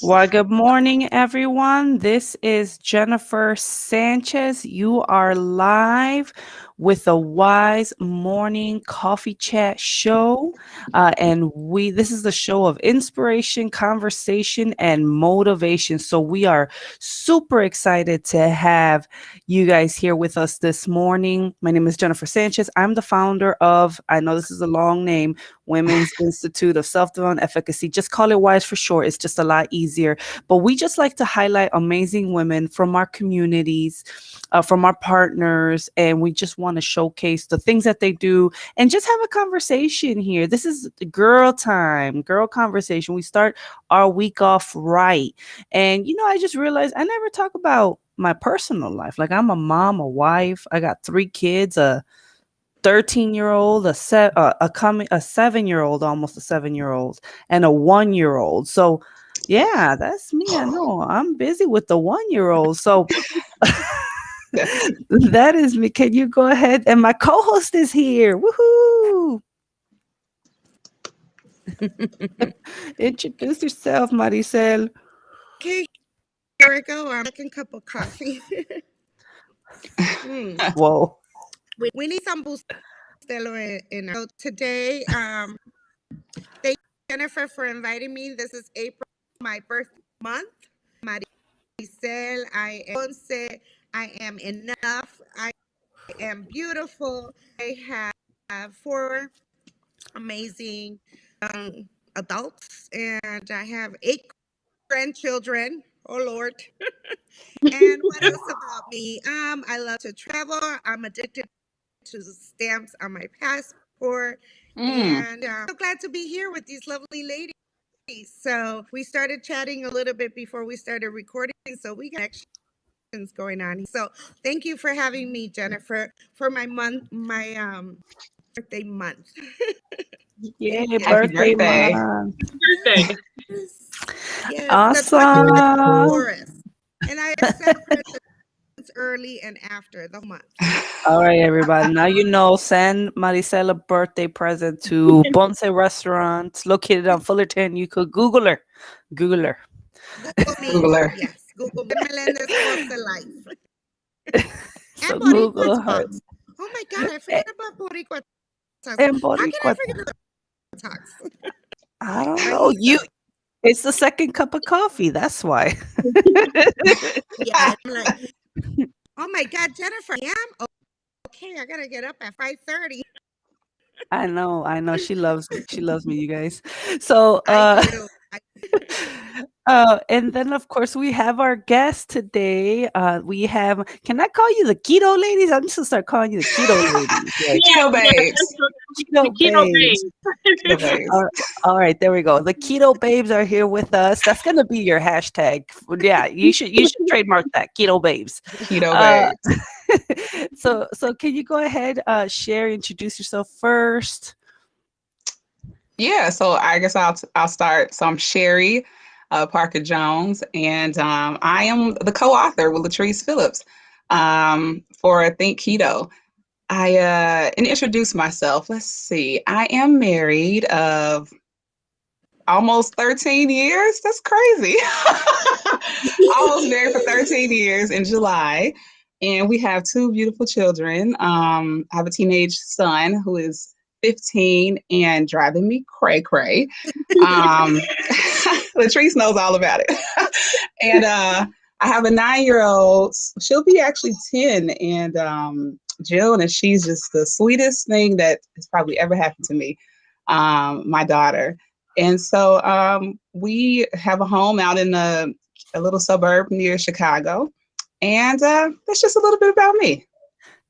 Well, good morning, everyone. This is Jennifer Sanchez. You are live with the Wise Morning Coffee Chat Show. This is the show of inspiration, conversation, and motivation. So we are super excited to have you guys here with us this morning. My name is Jennifer Sanchez. I'm the founder of, I know this is a long name, Women's Institute of Self-Development Efficacy. Just call it WISE for short. It's just a lot easier. But we just like to highlight amazing women from our communities, from our partners, and we just want to showcase the things that they do and just have a conversation here. This is girl time, girl conversation. We start our week off right. And, I just realized I never talk about my personal life. Like, I'm a mom, a wife. I got 3 kids, a 13-year-old, a 7-year-old, almost a 7-year-old, and a 1-year-old. So yeah, that's me. I know I'm busy with the 1-year-old. So that is me. Can you go ahead? And my co-host is here. Woohoo! Introduce yourself, Marisel. Okay, here I go. I'm making a cup of coffee. Whoa. We need some bustelo in so today. Thank you, Jennifer, for inviting me. This is April, my birth month. Marisel, I am Ponce. I am enough. I am beautiful. I have 4 amazing adults, and I have 8 grandchildren. Oh Lord. And what else about me? I love to travel. I'm addicted to stamps on my passport. And I'm so glad to be here with these lovely ladies. So we started chatting a little bit before we started recording. So we got actions going on. So thank you for having me, Jennifer, for my birthday month. Yeah, birthday month. Birthday. Yes, Awesome. And I celebrate early and after the month. All right, everybody. Now you know, send Marisel a birthday present to Ponce Restaurant. It's located on Fullerton. You could Google her. Google her. Yes. Google Melendez Ponce Life. So And Google Boricua her. Talks. Oh my God, I forgot about Boricua Talks. And How can I Boricua forget about Talks? I don't know. It's the second cup of coffee. That's why. Yeah, I'm like, oh my God, Jennifer, okay, I gotta get up at 5:30. I know. She loves me. She loves me, you guys. So I do. and then of course we have our guest today. Can I call you the keto ladies? I'm just gonna start calling you the keto ladies. Like, Keto babes. Keto babes. All right, there we go. The keto babes are here with us. That's gonna be your hashtag. Yeah, you should trademark that, keto babes. Keto babes. So can you go ahead, Sherri, introduce yourself first? Yeah, so I guess I'll start. So I'm Sherri Parker Jones, and I am the co-author with Latrice Phillips for Think Keto. And introduce myself. Let's see. I am married of almost 13 years. That's crazy. Almost married for 13 years in July. And we have 2 beautiful children. I have a teenage son who is 15 and driving me cray. Latrice knows all about it. And I have a 9-year-old. She'll be actually 10 and Jill, and she's just the sweetest thing that has probably ever happened to me, my daughter. And so we have a home out in a little suburb near Chicago. And that's just a little bit about me.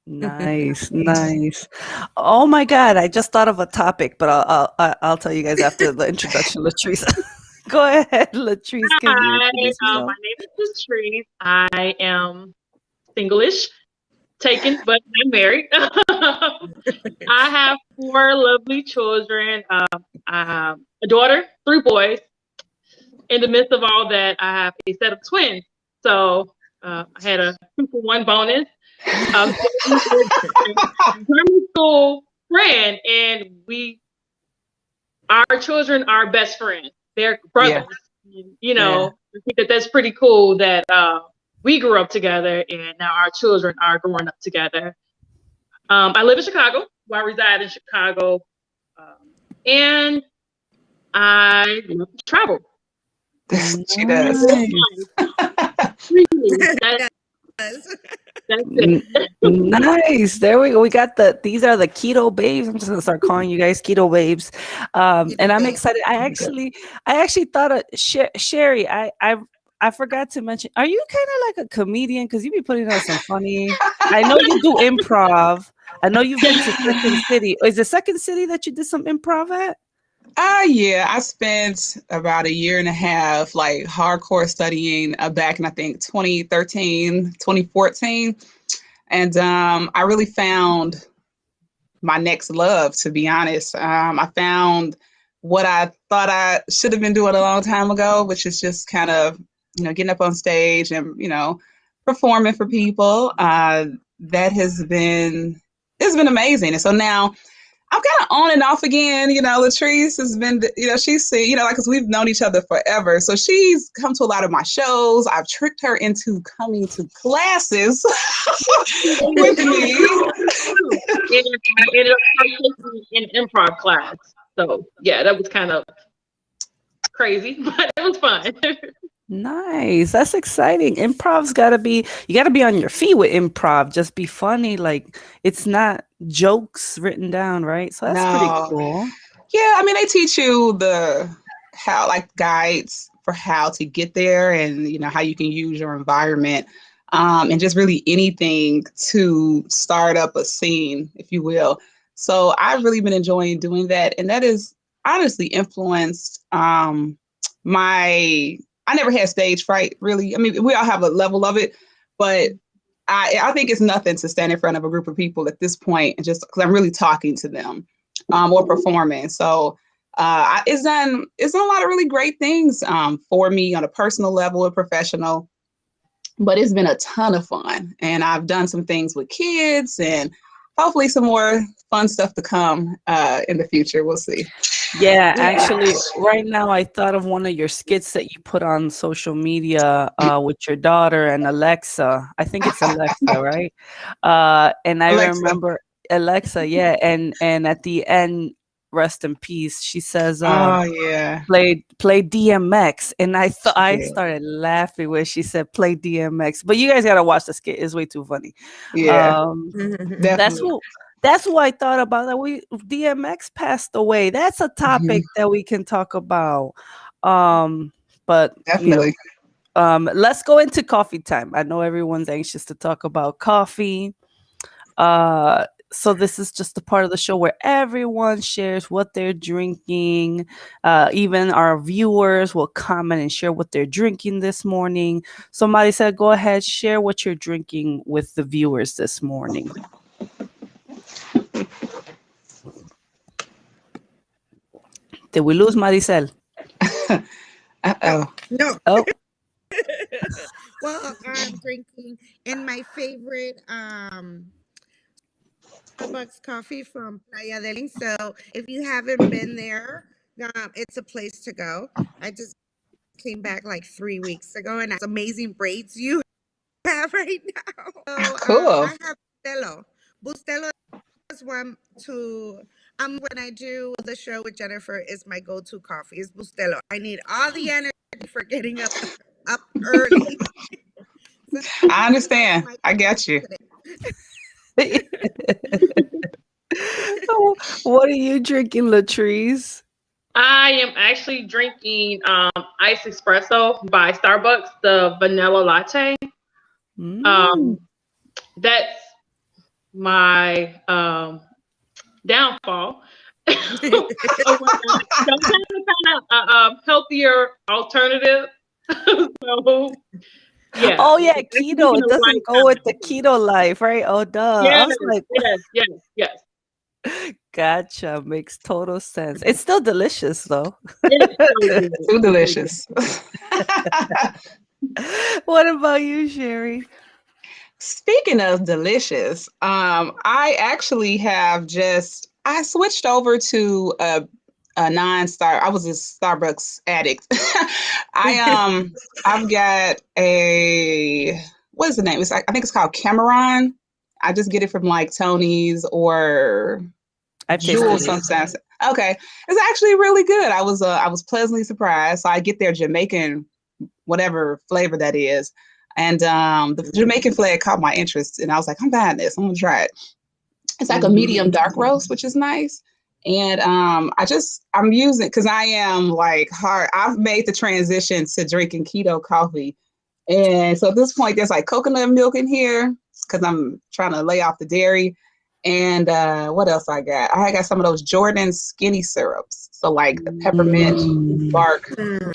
Nice, nice. Oh my God, I just thought of a topic, but I'll tell you guys after the introduction, Latrice. Go ahead, Latrice. Can you Hi, introduce yourself? my name is Latrice. I am singlish, taken, but I'm married. I have four lovely children. A daughter, three boys. In the midst of all that, I have a set of twins. So I had a 2-for-1 bonus. So primary school friend, and our children are best friends. They're Yeah. brothers. You know, I think that's pretty cool that we grew up together, and now our children are growing up together. I live in Chicago. Well, I reside in Chicago, and I love to travel. She does. Nice. Really, that's it. Nice. There we go. We got these are the keto babes. I'm just gonna start calling you guys keto babes. And I'm excited. I actually thought of Sherri. I forgot to mention. Are you kind of like a comedian? Because you be putting out some funny. I know you do improv. I know you've been to Second City. Is the Second City that you did some improv at? Yeah, I spent about a year and a half like hardcore studying back in I think 2013, 2014. And I really found my next love, to be honest. I found what I thought I should have been doing a long time ago, which is just kind of, getting up on stage and, performing for people. That it's been amazing. And so now I'm kind of on and off again. Latrice has been, she's seen, like, because we've known each other forever. So she's come to a lot of my shows. I've tricked her into coming to classes with me. And I ended up taking an improv class. So yeah, that was kind of crazy, but it was fun. Nice. That's exciting. Improv's you gotta be on your feet with improv. Just be funny. Like it's not jokes written down, right? So that's pretty No. cool. Yeah, I mean, they teach you like guides for how to get there and, how you can use your environment and just really anything to start up a scene, if you will. So I've really been enjoying doing that. And that is honestly influenced I never had stage fright, really. I mean, we all have a level of it, but I think it's nothing to stand in front of a group of people at this point, and just because I'm really talking to them or performing. So it's done a lot of really great things for me on a personal level and professional. But it's been a ton of fun, and I've done some things with kids, and hopefully some more fun stuff to come in the future. We'll see. Yeah, actually, right now I thought of one of your skits that you put on social media with your daughter and Alexa. I think it's Alexa, right? And I Alexa. remember Alexa, yeah, and at the end, rest in peace. She says, Oh yeah. play DMX, and I Yeah. started laughing when she said play DMX. But you guys gotta watch the skit; it's way too funny. Yeah. That's Definitely. that's who I thought about. That DMX passed away. That's a topic that we can talk about. But Definitely. let's go into coffee time. I know everyone's anxious to talk about coffee. So this is just a part of the show where everyone shares what they're drinking. Even our viewers will comment and share what they're drinking this morning. So Marisel, go ahead, share what you're drinking with the viewers this morning. Did we lose Marisel? Uh-oh. No. Oh, Well, I'm drinking in my favorite Starbucks coffee from Playa del. So if you haven't been there, it's a place to go. I just came back like 3 weeks ago, and it's amazing braids you have right now. So Cool. I have Bustelo. Bustelo is one to when I do the show with Jennifer, is my go-to coffee is Bustelo. I need all the energy for getting up early. So I understand. my I get you. what are you drinking, Latrice? I am actually drinking iced espresso by Starbucks, the vanilla latte. Mm. That's my downfall. Some kind of healthier alternative. So yeah, Oh yeah, it's keto. vegan It a doesn't go with the lifestyle. keto life, right? Oh duh. I Yes, was like, yes, yes, yes. gotcha. Makes total sense. It's still delicious though. It's so good. Too It's so good. delicious. What about you, Sherry? Speaking of delicious, I actually have just I switched over to a non-star. I was a Starbucks addict. I've got a what is the name? It's like, I think it's called Cameron. I just get it from like Tony's or I've Jewel tasted it. sometimes. Okay, it's actually really good. I was pleasantly surprised. So I get their Jamaican whatever flavor that is. And the Jamaican flag caught my interest, and I was like, I'm buying this. I'm gonna try it. It's like a medium dark roast, which is nice. And I'm using because I am like hard. I've made the transition to drinking keto coffee, and so at this point, there's like coconut milk in here because I'm trying to lay off the dairy. And what else I got? I got some of those Jordan skinny syrups. So like the peppermint bark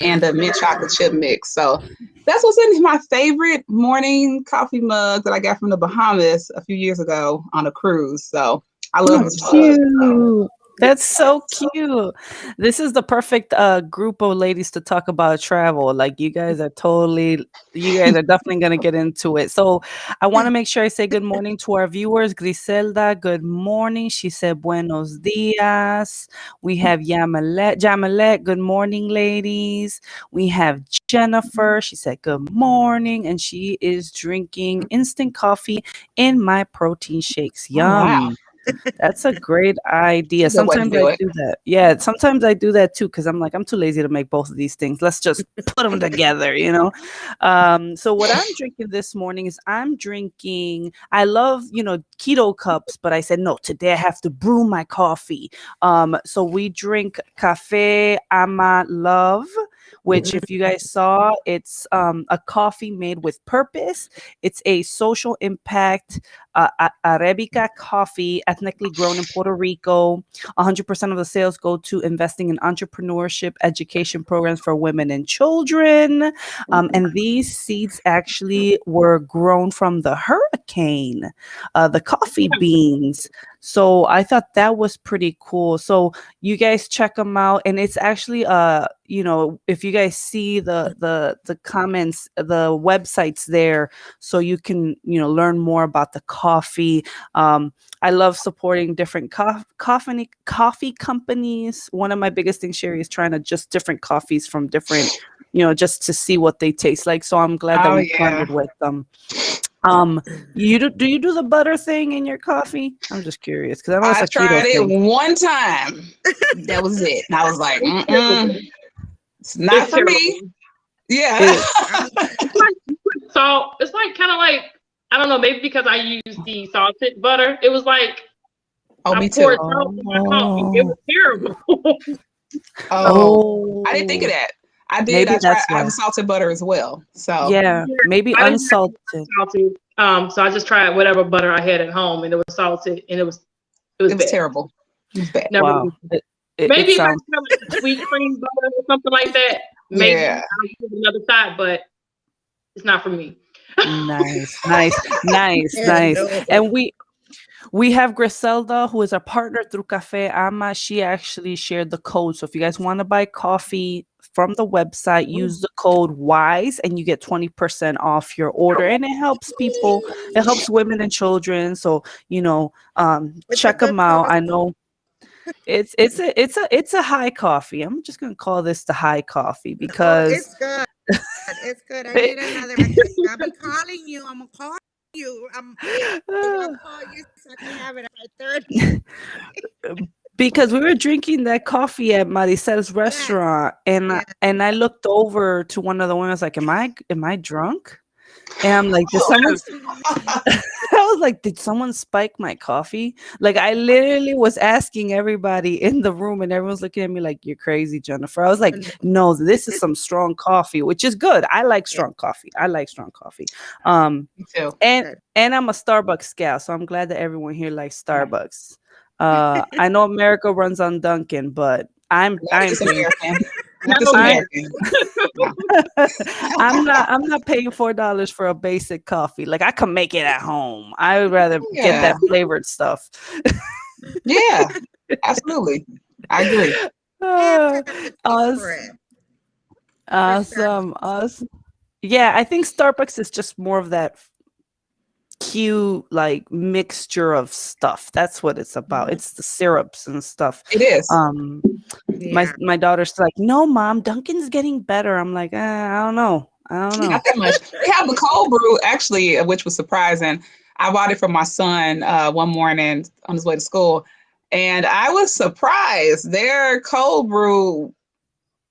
and the mint chocolate chip mix. So that's what's in my favorite morning coffee mug that I got from the Bahamas a few years ago on a cruise. So I love Oh, this mug. cute. That's so cute. This is the perfect group of ladies to talk about travel. Like you guys are definitely gonna get into it. So I want to make sure I say good morning to our viewers. Griselda, good morning. She said buenos dias. We have Yamalet, good morning, ladies. We have Jennifer. She said good morning, and she is drinking instant coffee in my protein shakes. Oh, wow. Yum. That's a great idea. Good way to Sometimes I do it. do that. Yeah, sometimes I do that too because I'm like, I'm too lazy to make both of these things. Let's just put them together, you know? So what I'm drinking this morning is I love, keto cups, but I said, no, today I have to brew my coffee. So we drink Cafe Ama Love, which if you guys saw, it's a coffee made with purpose. It's a social impact Arabica coffee, ethnically grown in Puerto Rico. 100% of the sales go to investing in entrepreneurship education programs for women and children. And these seeds actually were grown from the hurricane, the coffee beans. So I thought that was pretty cool. So you guys check them out, and it's actually if you guys see the comments, the websites there, so you can learn more about the coffee. I love supporting different coffee companies. One of my biggest things, Sherry, is trying to just different coffees from different, just to see what they taste like. So I'm glad that Oh we yeah. partnered with them. Do you do the butter thing in your coffee? I'm just curious because I know it's I a keto tried it thing. one time. That was it. And I was like, It's terrible. it's not It's for me. terrible. Yeah. It's like you put salt. It's like kind of like I don't know. Maybe because I used the salted butter, it was like Oh, I me poured too. salt in my coffee. It was terrible. Oh, I didn't think of that. I did. Maybe I tried. that's I why. have salted butter as well. So Yeah, Yeah, maybe I didn't have unsalted. salted. So I just tried whatever butter I had at home, and it was salted, and it was it was bad. terrible. It was bad. Never. Wow, it Maybe if I sounds smell like sweet cream butter or something like that, maybe Yeah. I'll give it another shot. But it's not for me. nice, nice, nice, Yeah, nice. no. And we have Griselda, who is our partner through Cafe Ama. She actually shared the code. So if you guys want to buy coffee from the website, use the code WISE and you get 20% off your order. And it helps people, it helps women and children. So, It's a check good them out. coffee. I know it's a high coffee. I'm just gonna call this the high coffee Oh, because it's good. It's good. I need another machine. I'll be calling you. I'm gonna call you. Maybe I'll call you so I can have it at 5:30. because we were drinking that coffee at Marisel's Yes. restaurant, and Yeah. I looked over to one of the women. I was like, "Am I drunk?" And I'm like, "Did Oh, someone?" I was like, did someone spike my coffee? Like, I literally was asking everybody in the room, and everyone's looking at me like, you're crazy, Jennifer. I was like, no, this is some strong coffee, which is good. I like strong coffee. Me too. And I'm a Starbucks gal, so I'm glad that everyone here likes Starbucks. I know America runs on Dunkin', but I'm This paying. American. Not this No, American. No. I'm not paying $4 for a basic coffee. Like, I can make it at home. I would rather get Yeah. that flavored stuff. Yeah. Absolutely. I agree. Uh, us, For it. awesome. Yeah, I think Starbucks is just more of that cute, like, mixture of stuff. That's what it's about. It's the syrups and stuff. It is. My daughter's like, no, Mom, Dunkin's getting better. I'm like, I don't know. Not that much. They have the cold brew, actually, which was surprising. I bought it for my son one morning on his way to school, and I was surprised. Their cold brew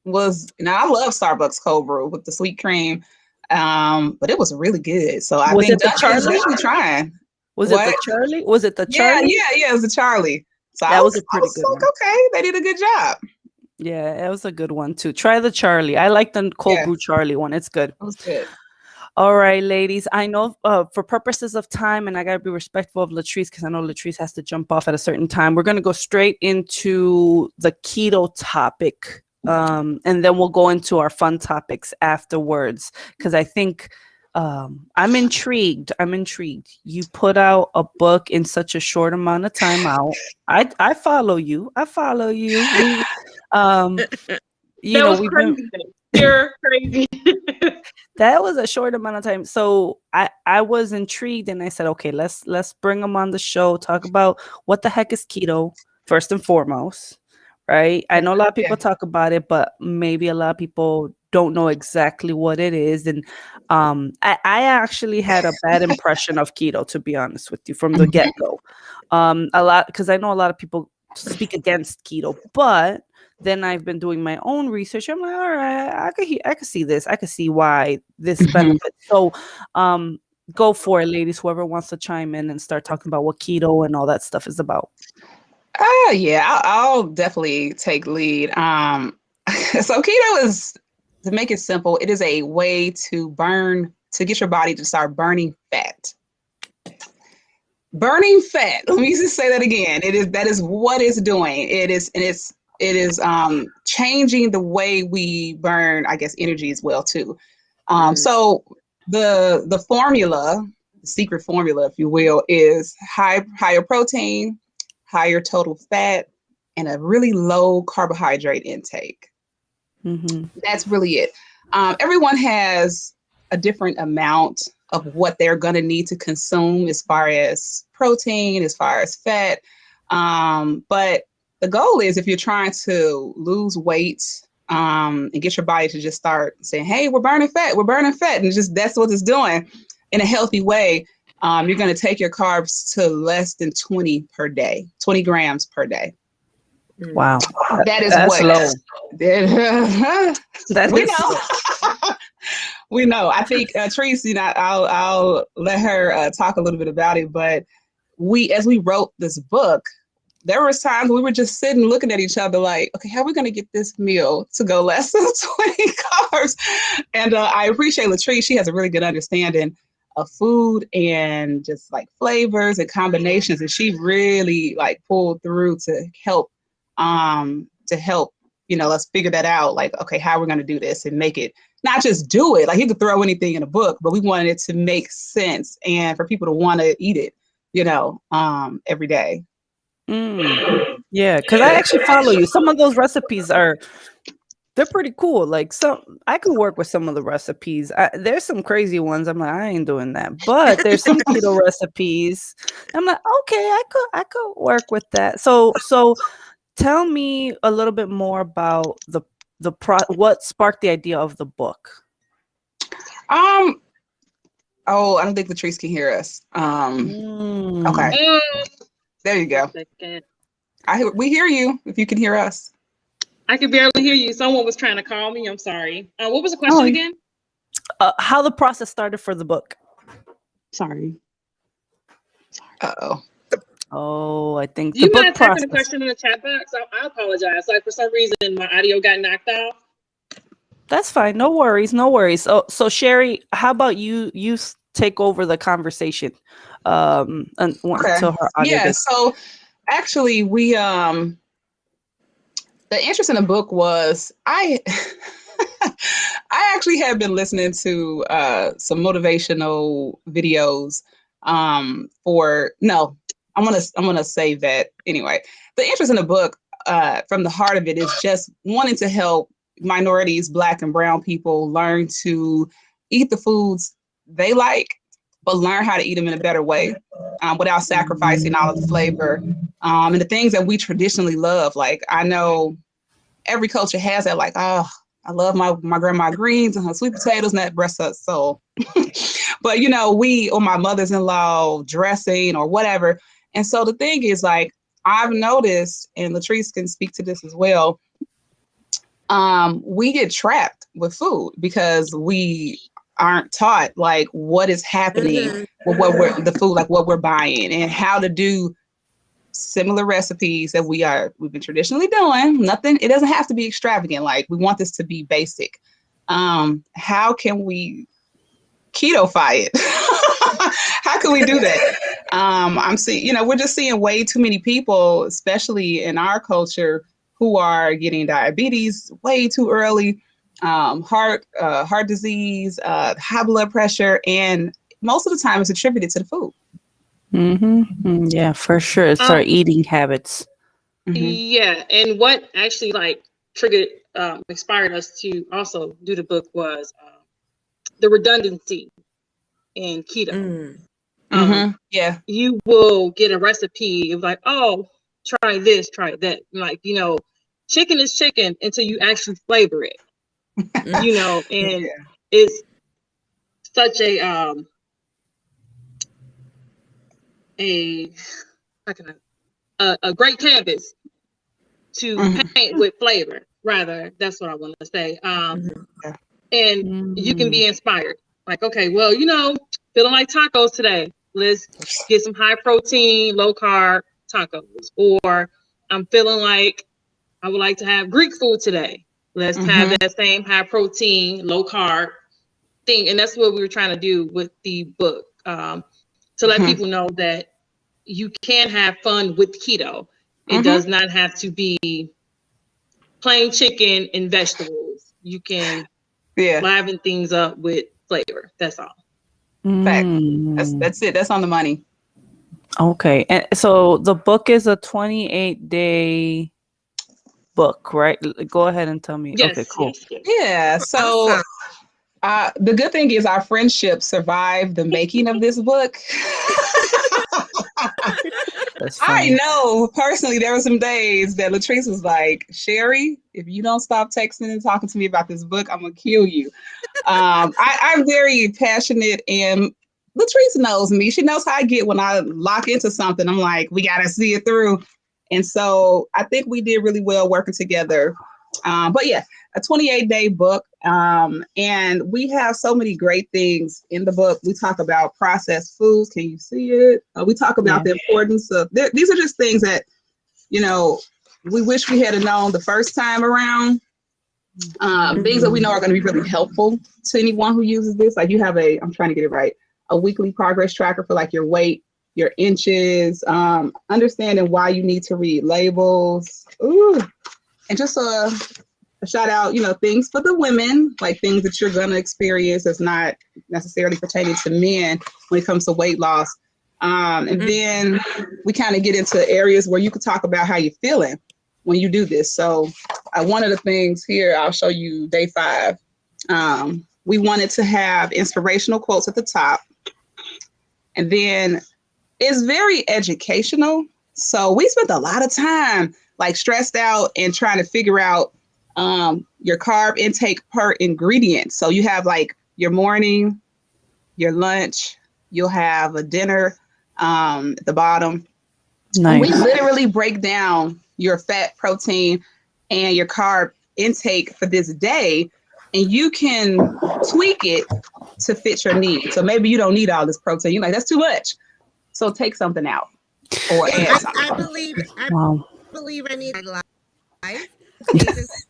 was, I love Starbucks cold brew with the sweet cream, but it was really good. So I Was think it the Dunkin' is Charlie? actually trying. Was What? it the Charlie? Was it the Yeah, Charlie? it was a Charlie. So That I was was a pretty good like, one. okay, they did a good job. Yeah, it was a good one too. Try the Charlie. I like the cold Yeah. brew Charlie one. It's good. It was good. All right, ladies. I know for purposes of time, and I gotta be respectful of Latrice because I know Latrice has to jump off at a certain time. We're gonna go straight into the keto topic, and then we'll go into our fun topics afterwards. Because I think I'm intrigued. You put out a book in such a short amount of time out. I follow you. We, that was we've been. crazy. You're crazy. That was a short amount of time. So I was intrigued and I said, okay, let's bring them on the show, talk about what the heck is keto, first and foremost, right? I know a lot of people talk about it, but maybe a lot of people don't know exactly what it is. And I actually had a bad impression of keto, to be honest with you, from the get-go. A lot, because I know a lot of people speak against keto, but then I've been doing my own research. I'm like, all right, I could see this. I could see why this benefits. So go for it, ladies. Whoever wants to chime in and start talking about what keto and all that stuff is about. Yeah, I'll definitely take lead. So keto is, to make it simple, it is a way to get your body to start burning fat. Burning fat. Let me just say that again. That is what it's doing. It is changing the way we burn, I guess, energy as well too. So the formula, the secret formula, if you will, is higher protein, higher total fat, and a really low carbohydrate intake. That's really it. Everyone has a different amount of what they're going to need to consume as far as protein, as far as fat. But the goal is, if you're trying to lose weight and get your body to just start saying, hey, we're burning fat, and just that's what it's doing in a healthy way, you're going to take your carbs to less than 20 grams per day. Wow. That is That's low. We know. We know. I think Tracy, I'll let her talk a little bit about it. But as we wrote this book, there was times we were just sitting looking at each other like, okay, how are we going to get this meal to go less than 20 carbs? And I appreciate Latrice. She has a really good understanding of food and just like flavors and combinations. And she really like pulled through to help, let's figure that out. Like, okay, how we're going to do this and make it, not just do it. Like, you could throw anything in a book, but we wanted it to make sense and for people to want to eat it, every day. Yeah, because I actually follow you. Some of those recipes they're pretty cool. Like, I can work with some of the recipes. There's some crazy ones. I'm like, I ain't doing that. But there's some keto recipes. I'm like, okay, I could work with that. So tell me a little bit more about what sparked the idea of the book. I don't think Latrice can hear us. Okay. There you go. We hear you if you can hear us. I can barely hear you. Someone was trying to call me. I'm sorry. What was the question again? How the process started for the book. Sorry. Uh-oh. Oh, I think Do the you book mind typing the process. question in the chat box? I apologize. Like for some reason my audio got knocked off. That's fine. No worries. No worries. So Sherri, how about you take over the conversation Okay. until her audio Yeah. gets. So actually, the interest in the book was I actually have been listening to some motivational videos for no, I'm gonna save that anyway. The interest in the book from the heart of it is just wanting to help minorities, Black and brown people learn to eat the foods they like, but learn how to eat them in a better way without sacrificing all of the flavor and the things that we traditionally love. Like I know every culture has that, like, oh, I love my grandma greens and her sweet potatoes and that breast of soul. But we or my mother's-in-law dressing or whatever. And so the thing is, like, I've noticed, and Latrice can speak to this as well, we get trapped with food because we aren't taught like what is happening with the food, like what we're buying and how to do similar recipes that we've been traditionally doing. Nothing, it doesn't have to be extravagant. Like we want this to be basic. How can we keto-fy it? How can we do that? I'm seeing, we're just seeing way too many people, especially in our culture, who are getting diabetes way too early, heart disease, high blood pressure, and most of the time it's attributed to the food. Mm-hmm. Yeah, for sure. It's our eating habits. Yeah, and what actually like triggered, inspired us to also do the book was the redundancy in keto. Yeah, you will get a recipe of like, oh, try this, try that. Like, chicken is chicken until you actually flavor it. And it's such a great canvas to paint with flavor. Rather, that's what I want to say. And you can be inspired. Like, okay, well, feeling like tacos today. Let's get some high protein, low carb tacos. Or I'm feeling like I would like to have Greek food today. Let's have that same high protein, low carb thing. And that's what we were trying to do with the book, to let people know that you can have fun with keto. It does not have to be plain chicken and vegetables. You can liven things up with flavor. That's all. Fact. That's it. That's on the money. Okay. And so the book is a 28-day book, right? Go ahead and tell me. Yes, okay, cool. Yes. Yeah. So the good thing is our friendship survived the making of this book. I know personally there were some days that Latrice was like, Sherri, if you don't stop texting and talking to me about this book, I'm gonna kill you. I'm very passionate, and Latrice knows me. She knows how I get when I lock into something. I'm like, we gotta see it through. And so I think we did really well working together. But yeah, a 28-day book. And we have so many great things in the book. We talk about processed foods. Can you see it? We talk about the importance of, these are just things that, we wish we had known the first time around. Things that we know are going to be really helpful to anyone who uses this. Like you have I'm trying to get it right, a weekly progress tracker for like your weight, your inches, understanding why you need to read labels. Ooh. And just a shout out, things for the women, like things that you're going to experience that's not necessarily pertaining to men when it comes to weight loss. And then we kind of get into areas where you could talk about how you're feeling when you do this. So one of the things here, I'll show you day 5. We wanted to have inspirational quotes at the top. And then it's very educational. So we spent a lot of time like stressed out and trying to figure out your carb intake per ingredient. So you have like your morning, your lunch, you'll have a dinner at the bottom. Nice. We literally break down your fat, protein, and your carb intake for this day, and you can tweak it to fit your needs. So maybe you don't need all this protein. You're like, that's too much. So take something out or Yeah, add something. Wow. believe I need my life. Jesus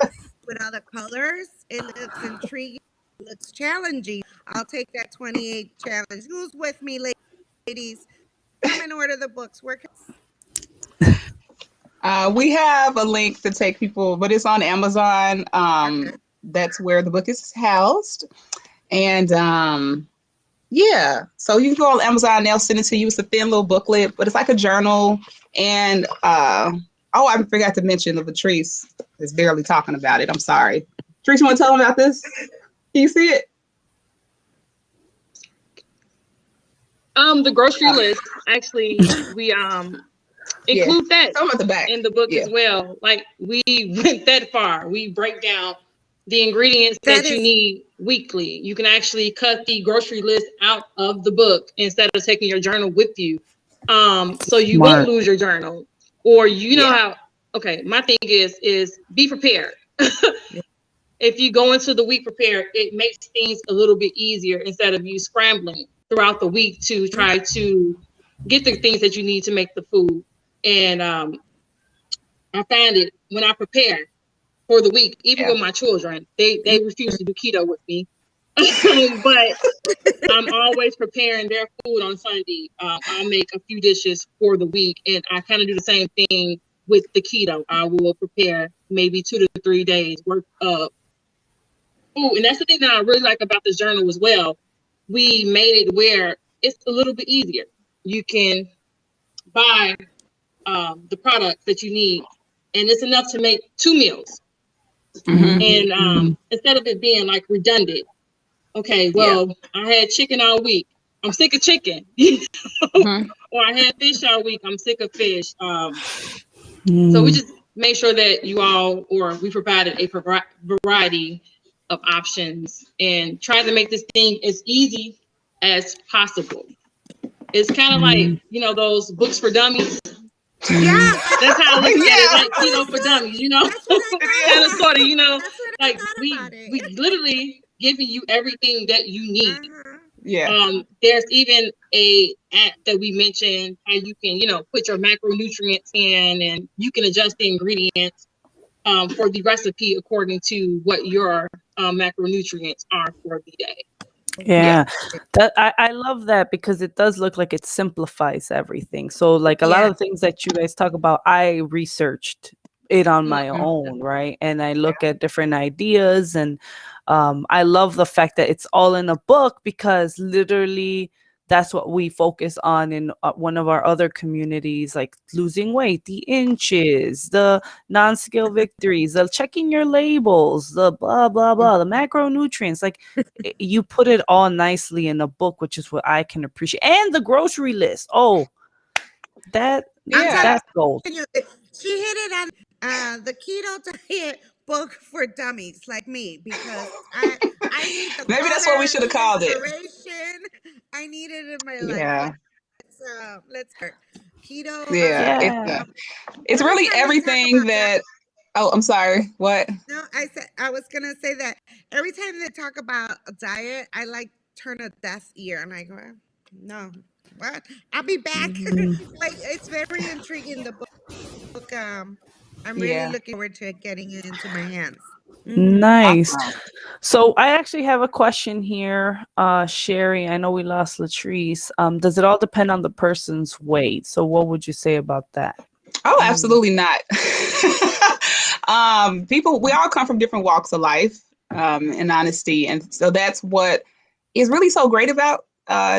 with other colors. It looks intriguing. It looks challenging. I'll take that 28 challenge. Who's with me, ladies? Come and order the books. Where can We have a link to take people, but it's on Amazon. okay. That's where the book is housed. And yeah, so you can go on Amazon and they'll send it to you. It's a thin little booklet, but it's like a journal. And oh, I forgot to mention the Latrice is barely talking about it. I'm sorry. Latrice, you want to tell them about this? Can you see it? The grocery list, actually, we include that Tell them at the back. in the book Yeah. as well. Like, we went that far. We break down the ingredients that you need weekly. You can actually cut the grocery list out of the book instead of taking your journal with you. So you won't lose your journal. Or you know how, okay, my thing is be prepared. If you go into the week prepared, it makes things a little bit easier instead of you scrambling throughout the week to try to get the things that you need to make the food. And I find it when I prepare for the week, even with my children, they refuse to do keto with me. But I'm always preparing their food on Sunday. I'll make a few dishes for the week, and I kind of do the same thing with the keto. I will prepare maybe 2 to 3 days worth of food. And that's the thing that I really like about this journal as well. We made it where it's a little bit easier. You can buy the products that you need, and it's enough to make 2 meals. Mm-hmm. And instead of it being like redundant, okay, well, I had chicken all week. I'm sick of chicken. Or I had fish all week. I'm sick of fish. So we just made sure that we provided a variety of options and tried to make this thing as easy as possible. It's kind of like, those books for dummies. Yeah, that's how I look at it, like keto for dummies, kind of sort of, like we literally giving you everything that you need. There's even a app that we mentioned how you can, put your macronutrients in, and you can adjust the ingredients for the recipe according to what your macronutrients are for the day. Yeah. That I love that because it does look like it simplifies everything. So like a lot of the things that you guys talk about, I researched it on my own, right? And I look at different ideas, and I love the fact that it's all in a book, because literally that's what we focus on in one of our other communities, like losing weight, the inches, the non-scale victories, the checking your labels, the blah, blah, blah, the macronutrients. Like you put it all nicely in a book, which is what I can appreciate. And the grocery list. Oh, that's gold. She hit it on the keto diet book for dummies like me, because I need the maybe that's what we should have called it. I need it in my life. Let's start keto. It's really everything that. Oh, I'm sorry. What? No, I was gonna say that every time they talk about a diet, I like turn a deaf ear, and I go, no, what? I'll be back. Like, it's very intriguing, the book. I'm really looking forward to getting it into my hands. Nice. So I actually have a question here, Sherri. I know we lost Latrice. Does it all depend on the person's weight? So what would you say about that? Oh, absolutely not. We all come from different walks of life, in honesty. And so that's what is really so great about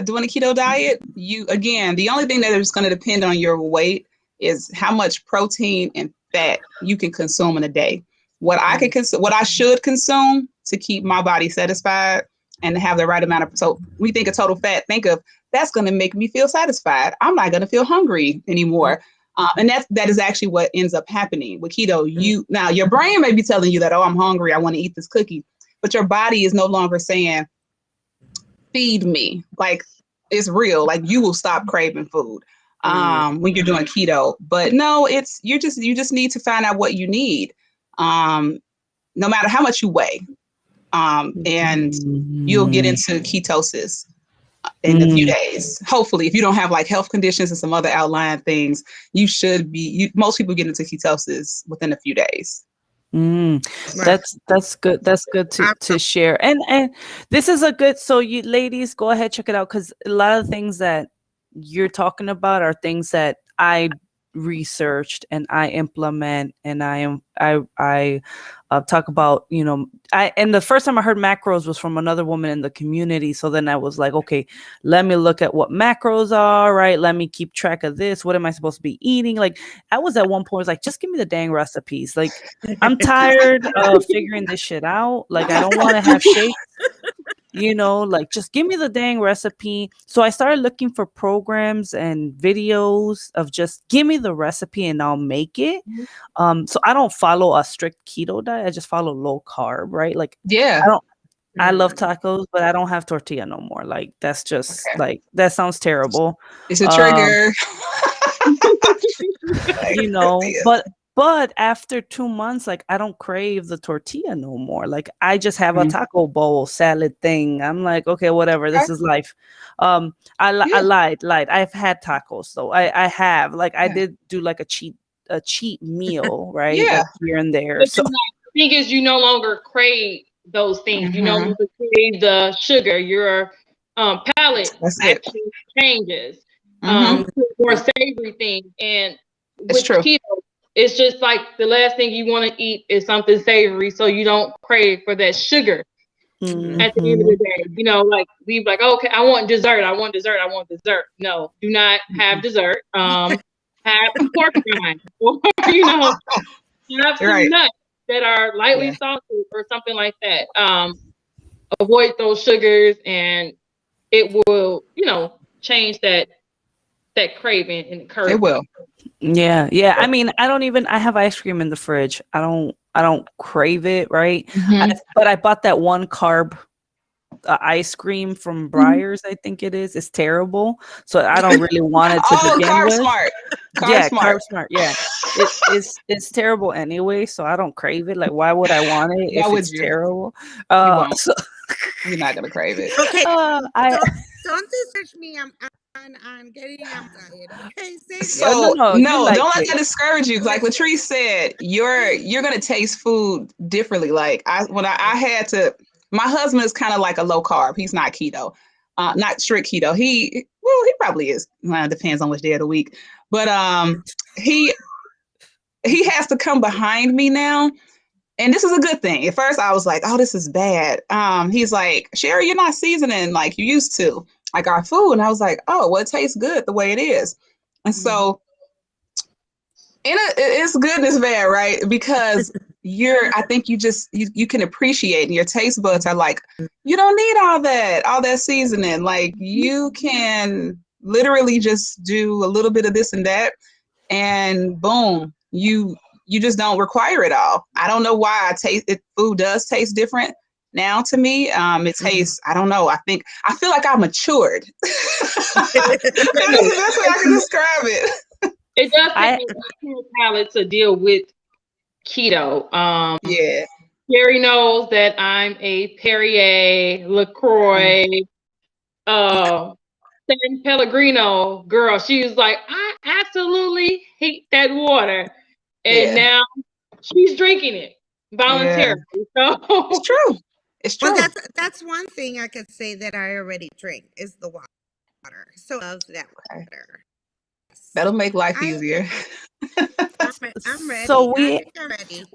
doing a keto diet. The only thing that is going to depend on your weight is how much protein and fat you can consume in a day. What I should consume to keep my body satisfied and to have the right amount of. So we think of total fat. Think of that's going to make me feel satisfied. I'm not going to feel hungry anymore. And that is actually what ends up happening with keto. Now your brain may be telling you that, oh, I'm hungry, I want to eat this cookie, but your body is no longer saying, feed me. Like, it's real. Like, you will stop craving food when you're doing keto. But no, you just need to find out what you need, no matter how much you weigh, and you'll get into ketosis. in a few days. Hopefully, if you don't have like health conditions and some other outlying things, you should be. Most people get into ketosis within a few days. Right. That's good. That's good to share. And this is a good. So you ladies, go ahead, check it out, because a lot of things that you're talking about are things that I researched and I implement, and I talk about, and the first time I heard macros was from another woman in the community. So then I was like, okay, let me look at what macros are, right? Let me keep track of this. What am I supposed to be eating? Like, I was at one point, I was like, just give me the dang recipes. Like, I'm tired of figuring this shit out. Like, I don't want to have shakes. Like, just give me the dang recipe. So I started looking for programs and videos of just give me the recipe and I'll make it. So I don't follow a strict keto diet. I just follow low carb, right? Like, Yeah. I love tacos, but I don't have tortilla no more. Like, that's just like, that sounds terrible. It's a trigger. But after 2 months, like, I don't crave the tortilla no more. Like, I just have a taco bowl salad thing. I'm like, okay, whatever. This is life. I lied. I've had tacos though. I have, like, I did do like a cheat meal, right? Yeah. Like, here and there. But So the thing is, you no longer crave those things. You no longer crave the sugar. Your palate actually changes to more savory things. And with keto, it's just like the last thing you want to eat is something savory, so you don't crave for that sugar. At the end of the day, like, we like, okay, I want dessert. No, do not have dessert. Have pork rinds, or have some nuts that are lightly salted or something like that. Avoid those sugars, and it will, change that craving and curve. It will. Yeah. I mean, I have ice cream in the fridge. I don't crave it, right? But I bought that one carb ice cream from Breyers, I think it is. It's terrible. So I don't really want it to begin Carb with. Smart. Carb Smart. Yeah. It's terrible anyway, so I don't crave it. Like, why would I want it if it's terrible? You're not gonna crave it. Okay. Don't discourage me. I'm getting on diet. Okay, so no, don't let that discourage you. Like Latrice said, you're gonna taste food differently. Like I had to. My husband is kind of like a low carb. He's not keto, not strict keto. He probably is. Well, it depends on which day of the week. But he has to come behind me now. And this is a good thing. At first, I was like, oh, this is bad. He's like, Sherri, you're not seasoning like you used to, like our food. And I was like, oh, well, it tastes good the way it is. And so it's good and it's bad, right? Because I think you can appreciate, and your taste buds are like, you don't need all that seasoning. Like, you can literally just do a little bit of this and that, and boom, you just don't require it all. I don't know why food does taste different now to me. It tastes, I don't know. I feel like I matured. That's the best way I can describe it. It does take a palate to deal with keto. Sherri knows that I'm a Perrier, LaCroix, San Pellegrino girl. She was like, I absolutely hate that water. And now she's drinking it voluntarily. So it's true. It's true. Well, that's one thing I could say that I already drink is the water. So I love that water. That'll make life easier. I'm ready. So I'm ready.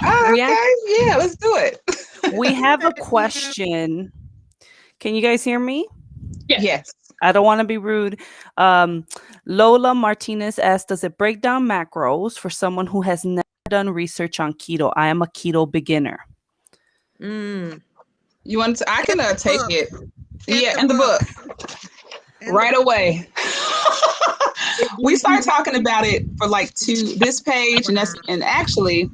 Yeah, let's do it. We have a question. Can you guys hear me? Yes. I don't want to be rude. Lola Martinez asked, does it break down macros for someone who has never done research on keto? I am a keto beginner. You want to? I can take it. In the book. Right away. We started talking about it for like this page, and actually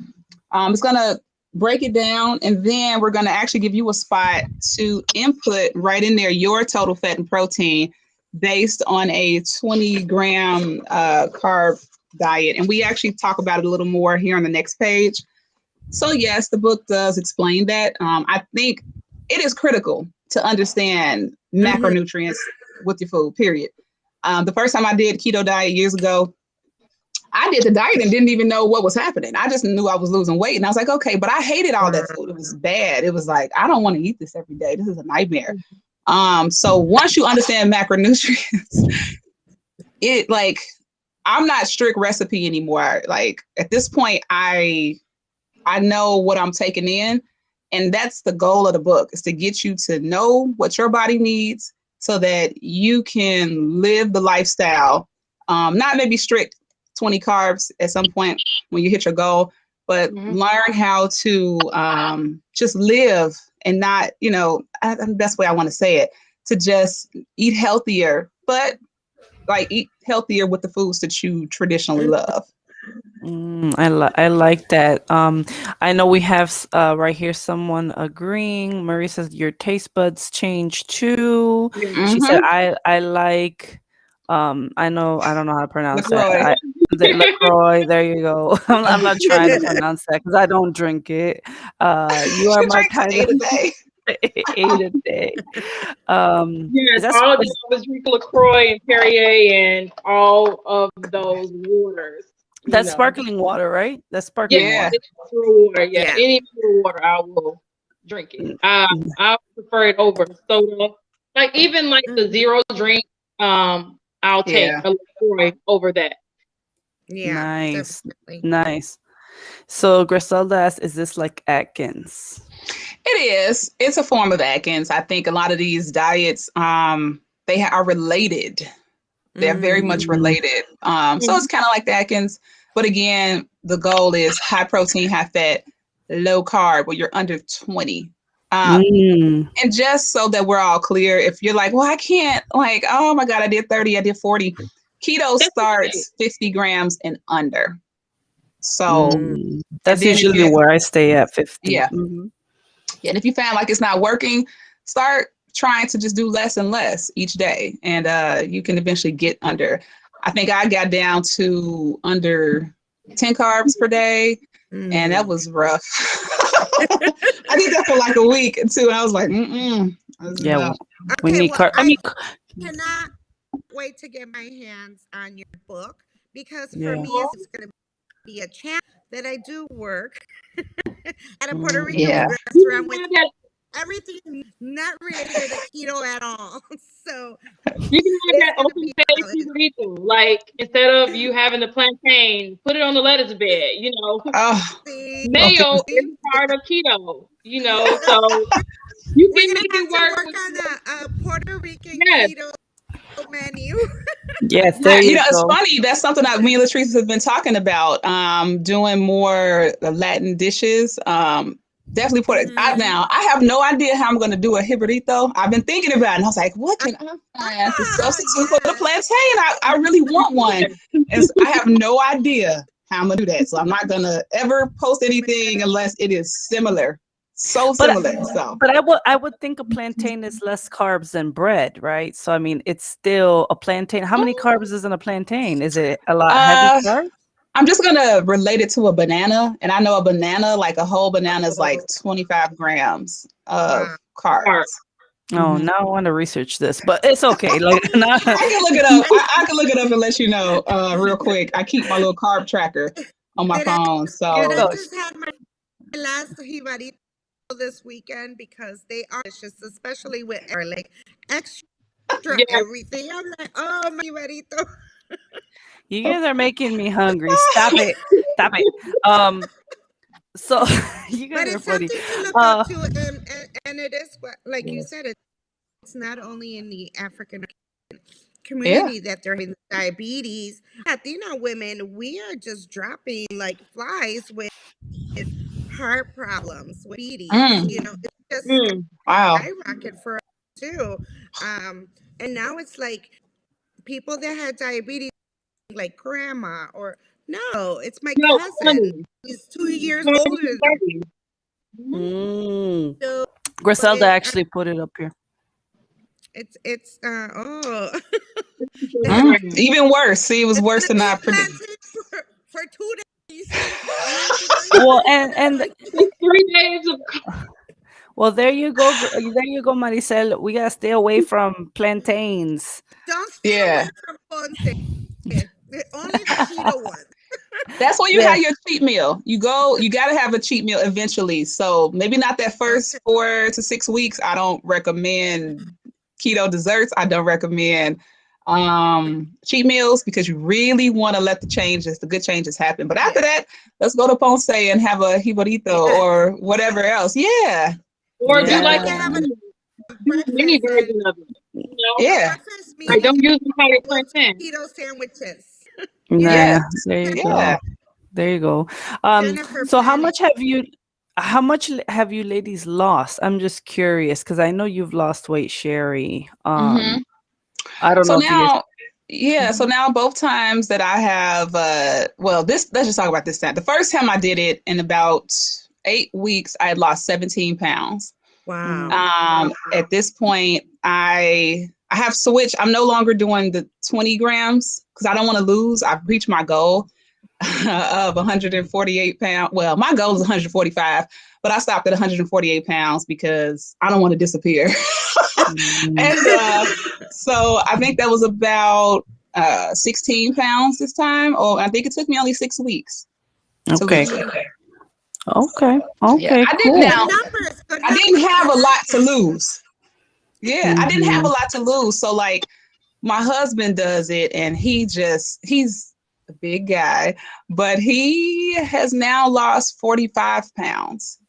it's gonna break it down, and then we're gonna actually give you a spot to input right in there your total fat and protein based on a 20-gram carb diet, and we actually talk about it a little more here on the next page. So yes, the book does explain that. I think it is critical to understand Mhm. macronutrients with your food, period. The first time I did keto diet years ago, I did the diet and didn't even know what was happening. I just knew I was losing weight. And I was like, okay, but I hated all that food. It was bad. It was like, I don't want to eat this every day. This is a nightmare. So once you understand macronutrients, it like, I'm not strict recipe anymore. Like at this point, I know what I'm taking in. And that's the goal of the book, is to get you to know what your body needs so that you can live the lifestyle. Not maybe strict 20 carbs at some point when you hit your goal, but learn how to just live and not, the best way I want to say it, to just eat healthier, but like eat healthier with the foods that you traditionally love. I like that. I know we have right here someone agreeing. Marie says your taste buds change too. She said I like I don't know how to pronounce that. LaCroix. The LaCroix, there you go. I'm not trying to pronounce that because I don't drink it. You are She my drinks kind 8 of a day. 8 a day. Yes, That's all I did was drink LaCroix and Perrier and all of those waters. that's sparkling water, right? That's sparkling Yeah, water. it's mineral water. Yeah, Yeah. any mineral water, I will drink it. I prefer it over soda. Like even like the zero drink, I'll take Yeah. a LaCroix over that. Yeah, Nice. definitely. Nice. So Griselda asks, is this like Atkins? It is. It's a form of Atkins. I think a lot of these diets, they are related. They're very much related. So it's kind of like the Atkins. But again, the goal is high protein, high fat, low carb, where you're under 20. And just so that we're all clear, if you're like, well, I can't, like, oh my God, I did 30, I did 40. Keto starts 50 grams and under. So That's then usually where I stay at 50. Yeah. And if you find like it's not working, start trying to just do less and less each day. And you can eventually get under. I think I got down to under 10 carbs per day. And that was rough. I did that for like a week or two. And I was like, Yeah. We Okay, need well, I mean, cannot wait to get my hands on your book, because for Yeah. me it's going to be a chance that I do work at a Puerto Rican Yeah. restaurant with everything not related to keto at all. So You can have it's that gonna open be face valid. burrito. Like instead of you having the plantain, put it on the lettuce bed. Oh, See, Mayo is part of keto. So you we're can gonna make have it to work. work on a Puerto Rican Yes. keto menu. yes, there you it's go. funny. That's something that me and Latrice have been talking about. Doing more Latin dishes. Definitely put it out now. I have no idea how I'm going to do a hibernito. I've been thinking about it, and I was like, what can I find to substitute for the plantain? I really want one. And so I have no idea how I'm going to do that. So I'm not going to ever post anything unless it is similar. So similar. But I would think a plantain is less carbs than bread, right? So I mean, it's still a plantain. How many carbs is in a plantain? Is it a lot heavy carbs? I'm just going to relate it to a banana. And I know a banana, like a whole banana is like 25 grams of carbs. Oh, now I want to research this, but it's okay. Like, I can look it up. I can look it up and let you know real quick. I keep my little carb tracker on my phone. So I just had my last jibarito this weekend because they are delicious, especially with garlic, extra everything. I'm like, oh, my jibarito. you guys are making me hungry. Stop it. Stop it. So you But guys are it's funny. something to look up to, and it is what, like you said, it's not only in the African community that they're having diabetes. Latina women, we are just dropping like flies with heart problems, with diabetes. It's just skyrocket for us too. And now it's like people that had diabetes, like grandma, or no, it's my cousin. He's 2 years older than me. So Griselda actually put it up here. it's even worse. See, it was worse than I predicted. For 2 days. Well, and 3 days of Well, there you go. There you go, Marisel. We gotta stay away from plantains. Don't stay away Yeah. from Ponce. Only the keto one. That's where you Yeah. have your cheat meal. You got to have a cheat meal eventually. So maybe not that first 4 to 6 weeks. I don't recommend keto desserts. I don't recommend cheat meals because you really want to let the good changes happen. But after that, let's go to Ponce and have a jibarito Yes. or whatever else. Yeah. Or do Yeah, like we can have a do a mini breakfast version and of it. You know, a Yeah. breakfast like meeting don't use entire with plantain. keto sandwiches. Nah, Yes. there you go. Yeah. There you go. Jennifer So planning. how much have you ladies lost? I'm just curious because I know you've lost weight, Sherry. Hmm. I don't So know if you. now, yeah, so now both times that I have, well, let's just talk about this time. The first time I did it in about 8 weeks, I had lost 17 pounds. Wow. At this point, I have switched. I'm no longer doing the 20 grams because I don't want to lose. I've reached my goal of 148 pounds. Well, my goal is 145, but I stopped at 148 pounds because I don't want to disappear. Mm, And so I think that was about 16 pounds this time. Or I think it took me only 6 weeks to okay. lose it. Okay. Yeah, Okay. I did Cool. now. Good I didn't numbers have for a lot that to time. lose. Yeah, I didn't have a lot to lose. So like my husband does it and he's a big guy, but he has now lost 45 pounds.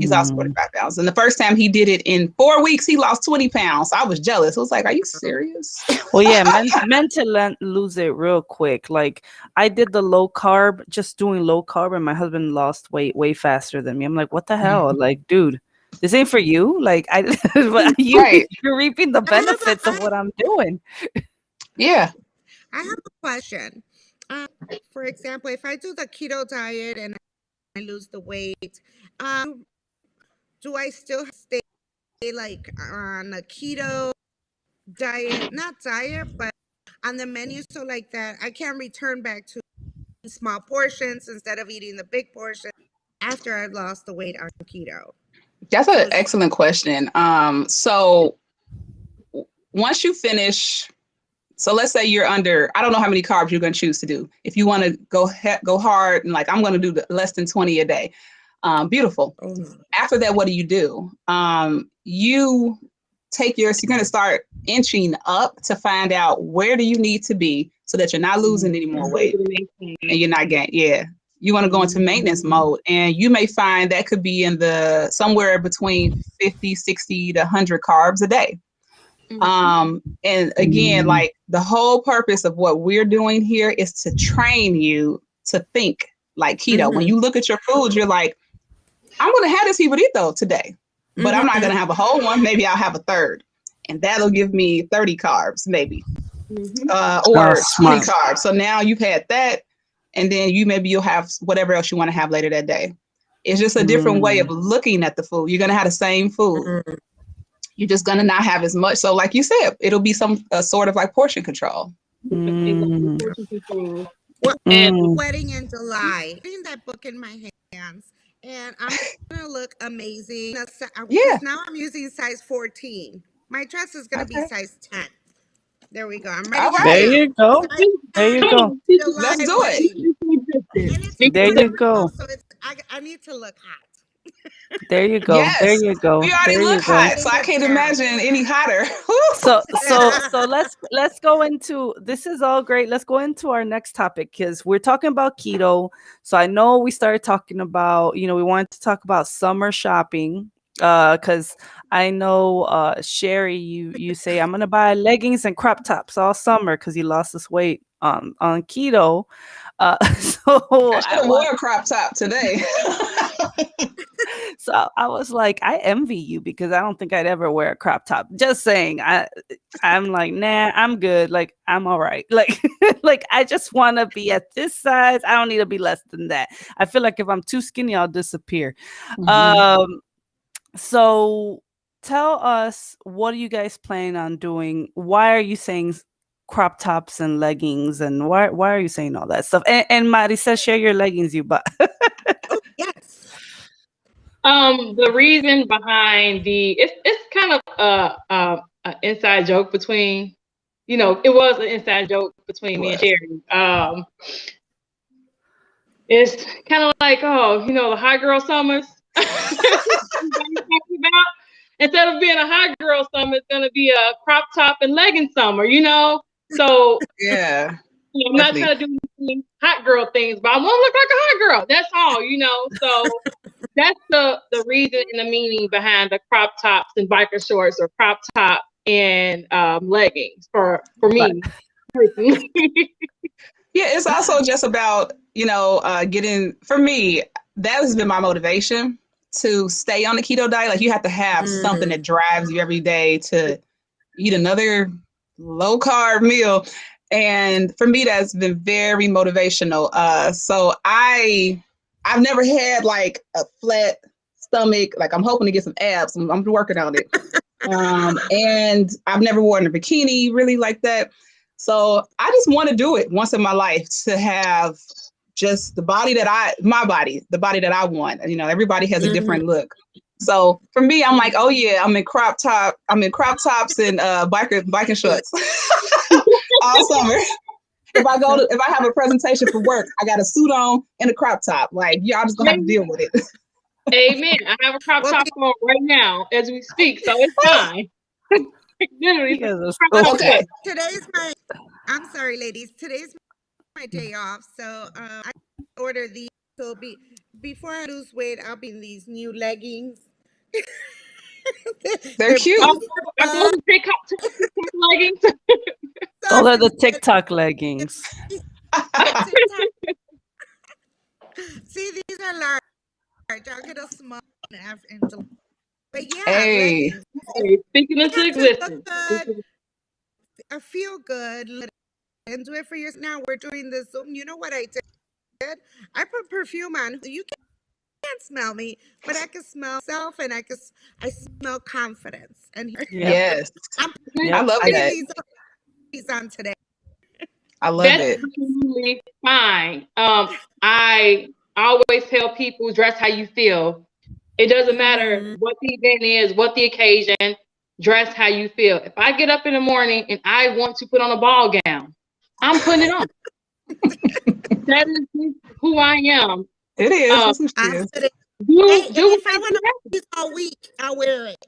He's lost Mm. 45 pounds. And the first time he did it in 4 weeks, he lost 20 pounds. I was jealous. I was like, are you serious? Well, yeah, meant to lose it real quick. Like I did the low carb, just doing low carb, and my husband lost weight way faster than me. I'm like, what the hell? Like, dude, this ain't for you. Like, but Right. you're reaping the I have benefits of what I'm doing. Yeah. I have a question. For example, if I do the keto diet and I lose the weight, do I still stay like on a keto diet? Not diet, but on the menu, so like that I can return back to small portions instead of eating the big portion after I've lost the weight on keto. That's So an excellent question. So once you finish, so let's say you're under, I don't know how many carbs you're going to choose to do. If you want to go hard and like, I'm going to do less than 20 a day. Beautiful. oh no. After that, what do? You you're going to start inching up to find out where do you need to be so that you're not losing any more weight and you're not gaining. Yeah. You want to go into maintenance mode, and you may find that could be in the somewhere between 50, 60 to 100 carbs a day. And again, like the whole purpose of what we're doing here is to train you to think like keto. When you look at your food, you're like, I'm going to have this jibarito today, but I'm not going to have a whole one. Maybe I'll have a third, and that'll give me 30 carbs, maybe, or 20 Smart. carbs. So now you've had that, and then you'll have whatever else you want to have later that day. It's just a different way of looking at the food. You're going to have the same food. You're just going to not have as much. So like you said, it'll be some sort of like portion control. Well, Mm. wedding in July. Getting that book in my hands, and I'm gonna look amazing. Yeah. Because now I'm using size 14. My dress is gonna be Okay. size 10. There we go. I'm All ready. There right. you go. There you go. July Let's do it. wedding. And it's There you affordable, go. so I need to look hot. There you go. There Yes. you go. We already There you look go. hot, so I can't imagine any hotter. So let's go into, this is all great. Let's go into our next topic because we're talking about keto. So I know we started talking about, we wanted to talk about summer shopping. Because I know Sherri, you say I'm gonna buy leggings and crop tops all summer because you lost this weight on keto. So I should have wore a crop top today. So I was like, I envy you because I don't think I'd ever wear a crop top. Just saying. I'm like, nah, I'm good. Like, I'm all right. Like, like I just want to be at this size. I don't need to be less than that. I feel like if I'm too skinny, I'll disappear. So tell us, what are you guys planning on doing? Why are you saying crop tops and leggings, and why are you saying all that stuff? And Marisel, share your leggings you bought. Oh yes. The reason behind it's kind of an inside joke between, it was an inside joke between me and Sherri. It's kind of like, the hot girl summers. About. Instead of being a hot girl summer, it's gonna be a crop top and legging summer. So Yeah. I'm not trying to do anything hot girl things, but I want to look like a hot girl. That's all. So that's the reason and the meaning behind the crop tops and biker shorts, or crop top and leggings for me. Yeah, it's also just about, for me, that has been my motivation to stay on the keto diet. Like, you have to have something that drives you every day to eat another low carb meal. And for me, that's been very motivational. So I've never had like a flat stomach. Like, I'm hoping to get some abs. I'm working on it. And I've never worn a bikini really like that. So I just want to do it once in my life, to have just the body that I want. Everybody has a different look. So for me, I'm like, oh yeah, I'm in crop tops and biking shorts all summer. If I have a presentation for work, I got a suit on and a crop top. Like, y'all just gonna have to deal with it. Amen. I have a crop top on right now as we speak, so it's fine. Okay. I'm sorry, ladies. Today's my day off, so I order these. So before I lose weight, I'll be in these new leggings. They're cute. Are those the TikTok leggings? Those are the TikTok leggings. See, these are large. I'll get a small and but yeah, hey, speaking of existence, I feel good and do it for yourself. Now we're doing this Zoom. You know what I did? I put perfume on. You can't smell me, but I can smell myself, and I smell confidence. And yes, I love that. These on today. I love it. That's absolutely fine. I always tell people, dress how you feel. It doesn't matter what the event is, what the occasion, dress how you feel. If I get up in the morning and I want to put on a ball gown, I'm putting it on. That is who I am. It is. If I want to use all week, I'll wear it.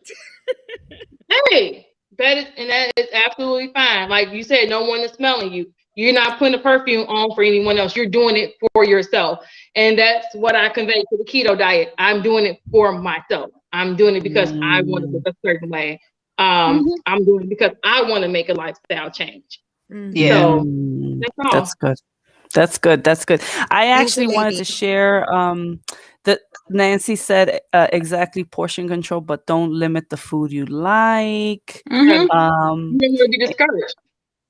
Hey, that is absolutely fine. Like you said, no one is smelling you. You're not putting a perfume on for anyone else. You're doing it for yourself. And that's what I convey to the keto diet. I'm doing it for myself. I'm doing it because I want to look a certain way. I'm doing it because I want to make a lifestyle change. Yeah. So that's good. That's good. I actually wanted to share that Nancy said exactly portion control, but don't limit the food you like. You're going to be discouraged.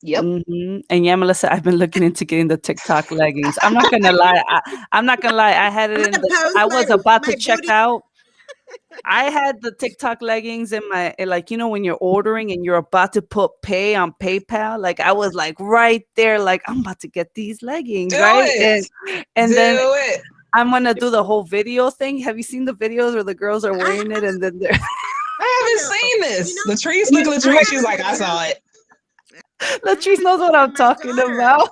Yep. And Yamala said, I've been looking into getting the TikTok leggings. I'm not gonna lie. I had it in I was about to check out. I had the TikTok leggings in my, like, when you're ordering and you're about to put pay on PayPal, like I was like right there, like I'm about to get these leggings, right? And then I'm gonna do the whole video thing. Have you seen the videos where the girls are wearing it and then they're I haven't seen this. Latrice, look at Latrice. She's like, I saw it. Latrice knows what I'm talking about.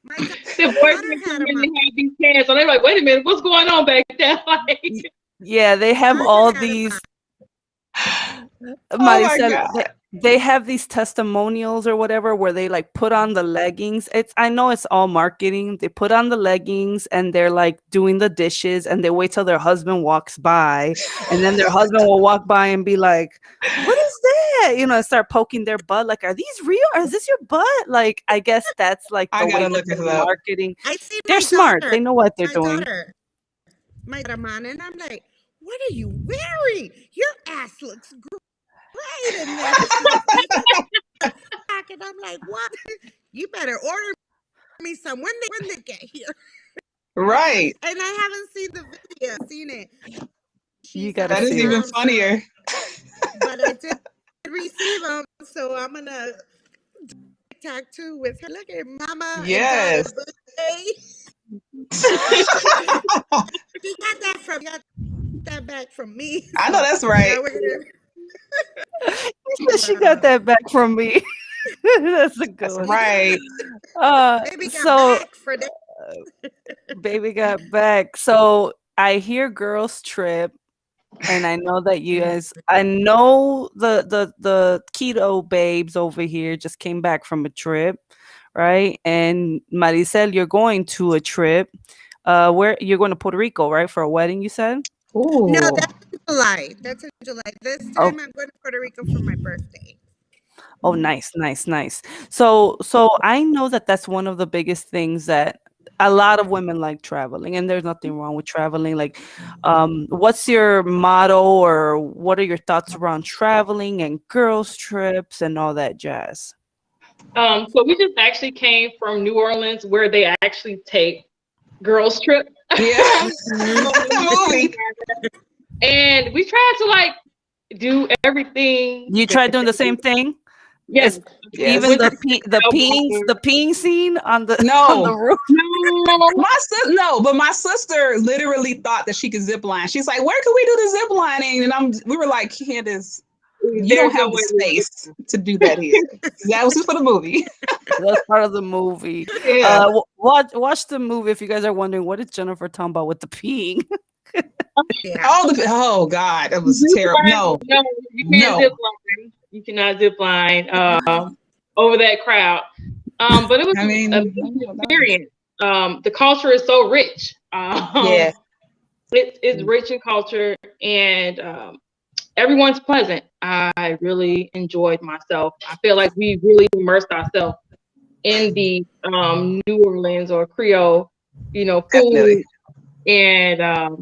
The boyfriend come in and have these pants, so they're like, wait a minute, what's going on back there? Yeah, they have all these. Marisel, they have these testimonials or whatever where they like put on the leggings. I know it's all marketing. They put on the leggings and they're like doing the dishes and they wait till their husband walks by, and then their husband will walk by and be like, "What is that?" And start poking their butt. Like, are these real? Or is this your butt? Like, I guess that's like the way they're marketing. They're smart. They know what they're doing. My daughter, and I'm like, what are you wearing? Your ass looks great in that. And I'm like, what? You better order me some when they get here. Right. And I haven't seen the video. Seen it. You gotta that is even funnier. But I did receive them, so I'm gonna talk too with her. Look at Mama. Yes. She got that back from me. I know So that's right. yeah, we're She said she got that back from me. That's a good That's one. right. baby got So back for that. baby got back. So I hear girls trip, and I know that you guys. I know the keto babes over here just came back from a trip, right? And Marisel, you're going to a trip. Where you're going to Puerto Rico, right, for a wedding? You said. No, Ooh. that's in July. That's in July. This Oh, time I'm going to Puerto Rico for my birthday. oh, nice, nice, nice. So I know that that's one of the biggest things that a lot of women like traveling, and there's nothing wrong with traveling. Like, what's your motto, or what are your thoughts around traveling and girls' trips and all that jazz? So we just actually came from New Orleans, where they actually take girls trip. Yeah. The movie. And we tried to like do everything. You tried doing the same thing? Yes. It's Yes. even With the peeing scene on the on the No. roof. no. But my sister literally thought that she could zip line. She's like, "Where could we do the zip lining?" And we were like, "Candace, you don't There's no have the way space to do that here." That was just for the movie. That's part of the movie. Yeah. Watch the movie if you guys are wondering what is Jennifer talking about with the peeing. Yeah. Oh God, it was Zip terrible. line, No, no, you can't no. zip line. You cannot zip line over that crowd. But it was I an mean, amazing experience. The culture is so rich. yeah. It's rich in culture, and everyone's pleasant. I really enjoyed myself. I feel like we really immersed ourselves in the New Orleans or Creole, Definitely. food and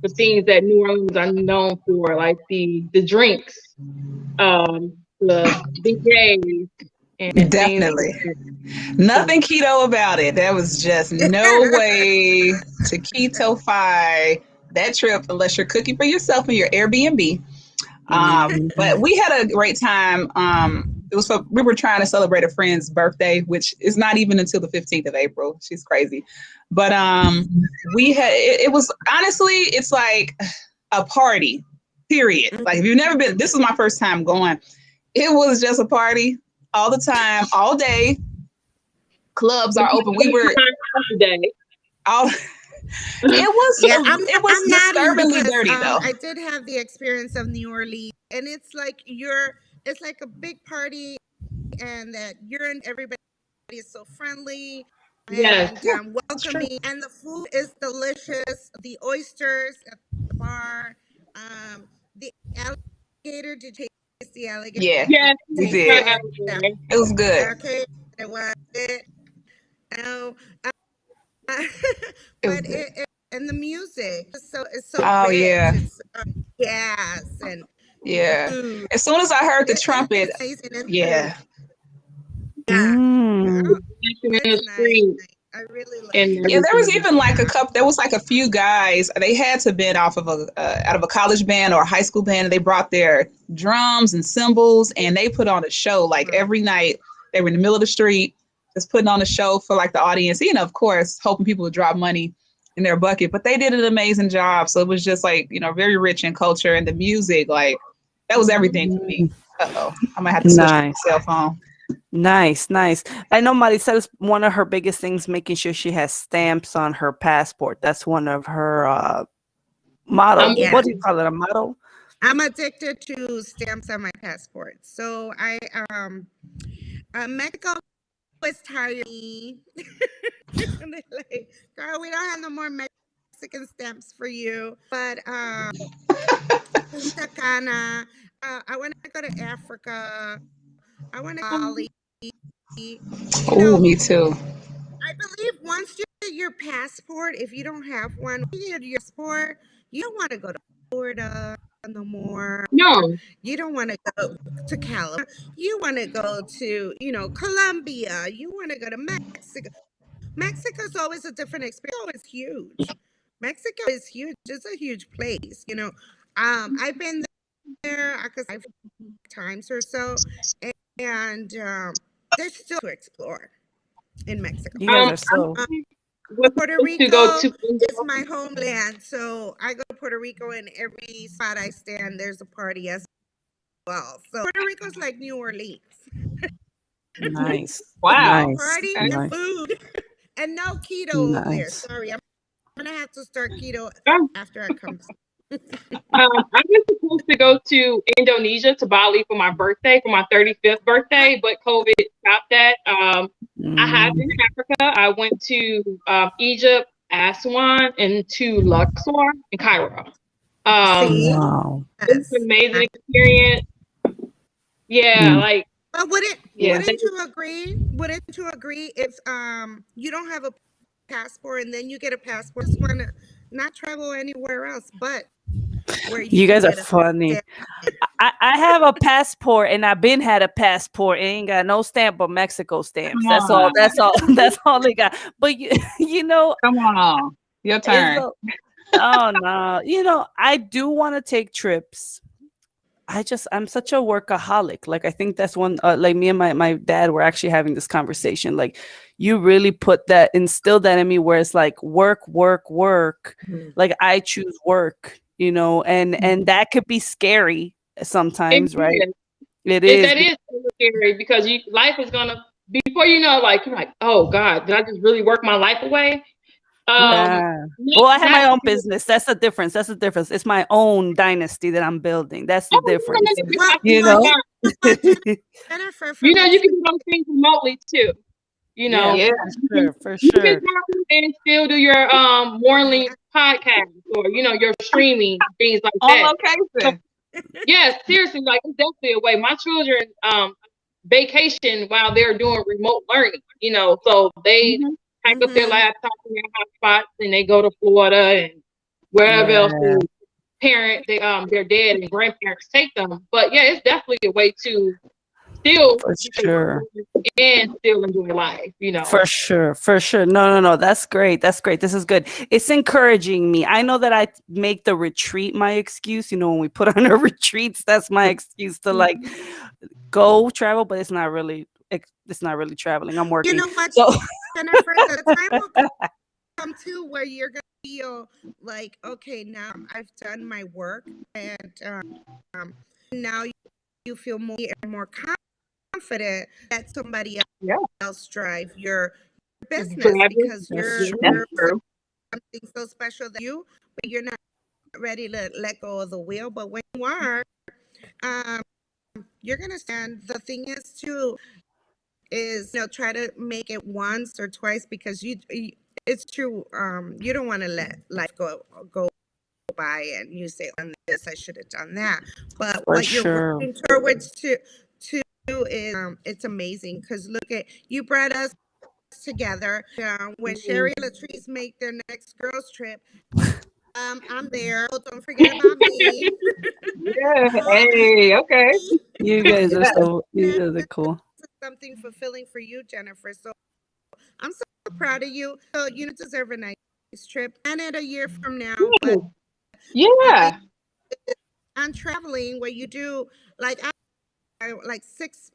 the things that New Orleans are known for, like the drinks, the beignets, and things like Definitely. that. Nothing keto about it. There was just no way to keto-fy that trip unless you're cooking for yourself in your Airbnb. But we had a great time. We were trying to celebrate a friend's birthday, which is not even until the 15th of April. She's crazy. But we had it was honestly, it's like a party, period. Like if you've never been, this is my first time going. It was just a party all the time, all day. Clubs are open. We were Day. all. Yeah, It was I'm nodding disturbingly because dirty though. I did have the experience of New Orleans, and it's like it's like a big party, and that you're in everybody is so friendly Yes. and Yeah, it's true. welcoming, and the food is delicious. The oysters at the bar, the alligator. Did you taste the alligator? Yeah, Yes. we Taste did. Right, it. alligator. It was good. Okay, it was it. No, It was but good. and the music is so Oh rich. yeah, It's yes, and yeah. food. As soon as I heard the trumpet, It's amazing and food. yeah. Yeah, Mm. oh, Dancing in the it's nice. street I really like and it. Yeah, there was everything. even like a Yeah. couple. There was like a few guys. They had to been off of out of a college band or a high school band. And they brought their drums and cymbals, and they put on a show like every night. They were in the middle of the street, just putting on a show for like the audience. Of course, hoping people would drop money in their bucket. But they did an amazing job. So it was just like very rich in culture and the music. Like that was everything for me. I might have to switch my Nice. cell phone. Nice, nice. I know Maricel's one of her biggest things making sure she has stamps on her passport. That's one of her motto. I'm Yeah. What do you call it? A motto? I'm addicted to stamps on my passport. So Mexico was tired of me. And they're like, girl, we don't have no more Mexican stamps for you. But Punta Cana, I want to go to Africa. I want to Bali. You Oh, know, me too. I believe once you get your passport, if you don't have one, you get your passport, you don't want to go to Florida no more. no. You don't want to go to California. You want to go to, Colombia. You want to go to Mexico. Mexico's always a different experience. It's huge. Mexico is huge. It's a huge place. I've been there because 5 times or so, and there's still to explore in Mexico. You guys are I so Um, was Puerto supposed to go Rico to is my homeland, so I go to Puerto Rico, and every spot I stand, there's a party as well. So Puerto Rico's like New Orleans. Nice. Wow. Nice. Party Okay. and Nice. food, and no keto over there. Nice. Sorry, I'm gonna have to start keto Um, after I come. I was supposed to go to Indonesia, to Bali for my birthday, for my 35th birthday, but COVID stopped that. I have been Mm, in Africa. I went to Egypt, Aswan, and to Luxor and Cairo. See, wow. It was an yes. amazing experience. Yeah, Mm. like But yeah, wouldn't you agree? Wouldn't you agree if you don't have a passport and then you get a passport, just want to not travel anywhere else, but where you You can guys are get a funny. stamp? I have a passport and I've been had a passport. It ain't got no stamp but Mexico stamps. Come That's all. on. That's all. That's all they got. But you know, Come on. Your it's turn. the oh no. I do want to take trips. I'm such a workaholic. Like I think that's one like me and my dad were actually having this conversation. Like you really instill that in me where it's like work, work, work. Mhm. Like I choose work, and that could be scary it sometimes, right? is. It It is. that is so scary because life is gonna before you know, like you're like, oh God, did I just really work my life away? Um, Yeah. not, Well, I have not my own business. That's the difference. That's the difference. It's my own dynasty that I'm building. That's the oh, no, no, difference. no, no, Well, I You feel well, know? you fine. know what, Jennifer You from know, you can experience. do those things remotely too. You Yeah, know, Yeah. for you can sure. travel and still do your morning Yeah. podcast or your streaming things like On that. So location. yeah, seriously, like it's definitely a way. My children vacation while they're doing remote learning. So they Hmm. pack up their Mm-hmm. laptops and their hotspots and they go to Florida and wherever else Yeah, the their dad and grandparents take them. But yeah, it's definitely a way to still for get your work sure. done and still enjoy life. For sure, for sure. No, no, no. That's great. That's great. This is good. It's encouraging me. I know that I make the retreat my excuse. When we put on our retreats, that's my excuse to like go travel, but it's not really traveling. I'm You working. know what, So Jennifer, the time will come too where you're gonna feel like, okay, now I've done my work, and um, now you feel more and more confident that somebody Yeah. else drive your business Forever. because that's Yeah. That's true. you're true. something so special that but you're not ready to let go of the wheel. But when you are, um, you're gonna stand. The thing is too is try to make it once or twice because it's true. You don't want to let life go by and you say, on this I should have done that. But For what you're sure. working towards to is it's amazing because look at you brought us together. When Sherri and Latrice make their next girls trip, I'm there. Oh, don't forget about me. Yeah. Call Hey, okay. me. Yes. You guys are cool. Something fulfilling for you, Jennifer. So I'm so proud of you. So you deserve a nice trip. And at a year from now, but the thing Yeah. on traveling where you do like like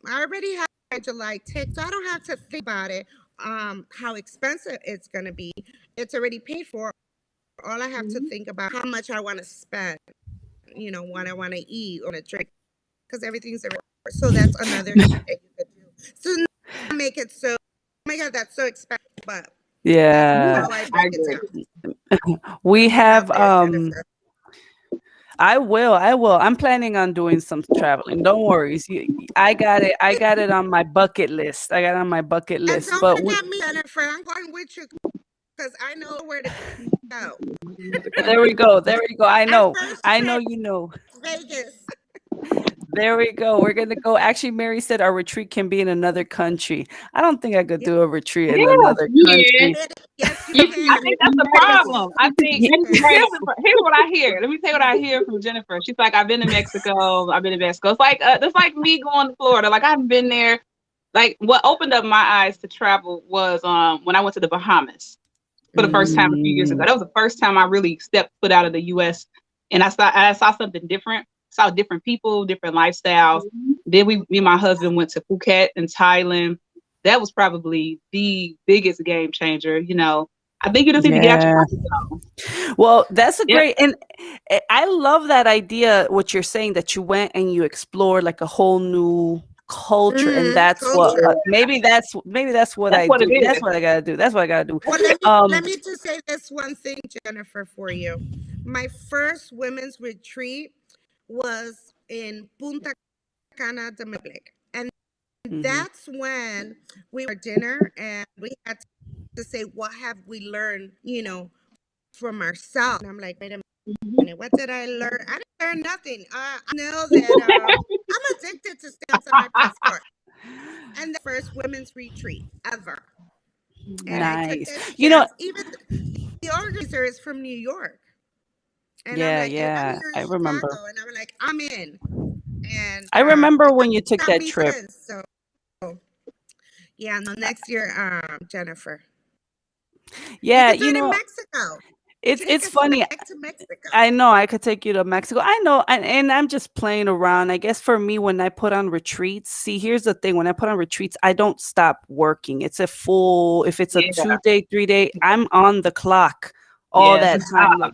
I already have my July ticket, so I don't have to think about it. How expensive it's gonna be. It's already paid for. All I have to Mhm. think about how much I want to spend. What I want to eat or to drink, because everything's already. So that's another thing that you could do. So not make it so. Oh my God, that's so expensive. But that's Yeah. Yeah. how I I break it agree. down. We You out have there, Jennifer. I will. I'm planning on doing some traveling. Don't worry. I got it. I got it on my bucket list. I got it on my bucket And list. don't But we forget me, Jennifer. I'm going with you because I know where to go. there we go. There we go. I Our know. first I know trip, you know. Vegas. There we go. We're gonna go. Actually, Mary said our retreat can be in another country. I don't think I could Yeah, do a retreat in Yeah. another Yeah, country. yes, you you I can. think can. that's the Yes, problem. I think Ye- you That's can. right here's what I hear. Let me tell you what I hear from Jennifer. She's like, I've been to Mexico. I've been to Mexico. It's like me going to Florida. Like I haven't been there. Like what opened up my eyes to travel was when I went to the Bahamas for the first time a few years ago. Mm, That was the first time I really stepped foot out of the U.S. and I saw something different. Saw different people, different lifestyles. now. Then me and my husband went to Phuket in Thailand. That was probably the biggest game changer. I think you just need to get out your Yeah. comfort zone. Well, that's a Yeah. great, and I love that idea, what you're saying, that you went and you explored like a whole new culture. And that's what, Culture. maybe that's what That's I what it do. That's is. what I gotta do. That's what I gotta do. Well, let me just say this one thing, Jennifer, for you. My first women's retreat was in Punta Cana de Mexico, and Mhm. that's when we were at dinner and we had to say, what have we learned, from ourselves? And I'm like, wait a minute, what did I learn? I didn't learn nothing. I know that I'm addicted to stamps on my passport. And the first women's retreat ever. And I took Nice. that You know, chance. Even the organizer is from New York. And I'm yeah, like, and I'm yeah. here I in remember. Chicago. And I'm like, I'm in. And I remember it when you took got that me trip. since. So yeah, no, next year, Jennifer. You Yeah, could do it in Mexico. You need it's to funny. back to Mexico. I know I could take you to Mexico. I know, and I'm just playing around. I guess for me, when I put on retreats, see, here's the thing: when I put on retreats, I don't stop working. It's a full. If it's a Yeah. 2 day, 3 day, I'm on the clock all Yeah. that It's a time. job. Like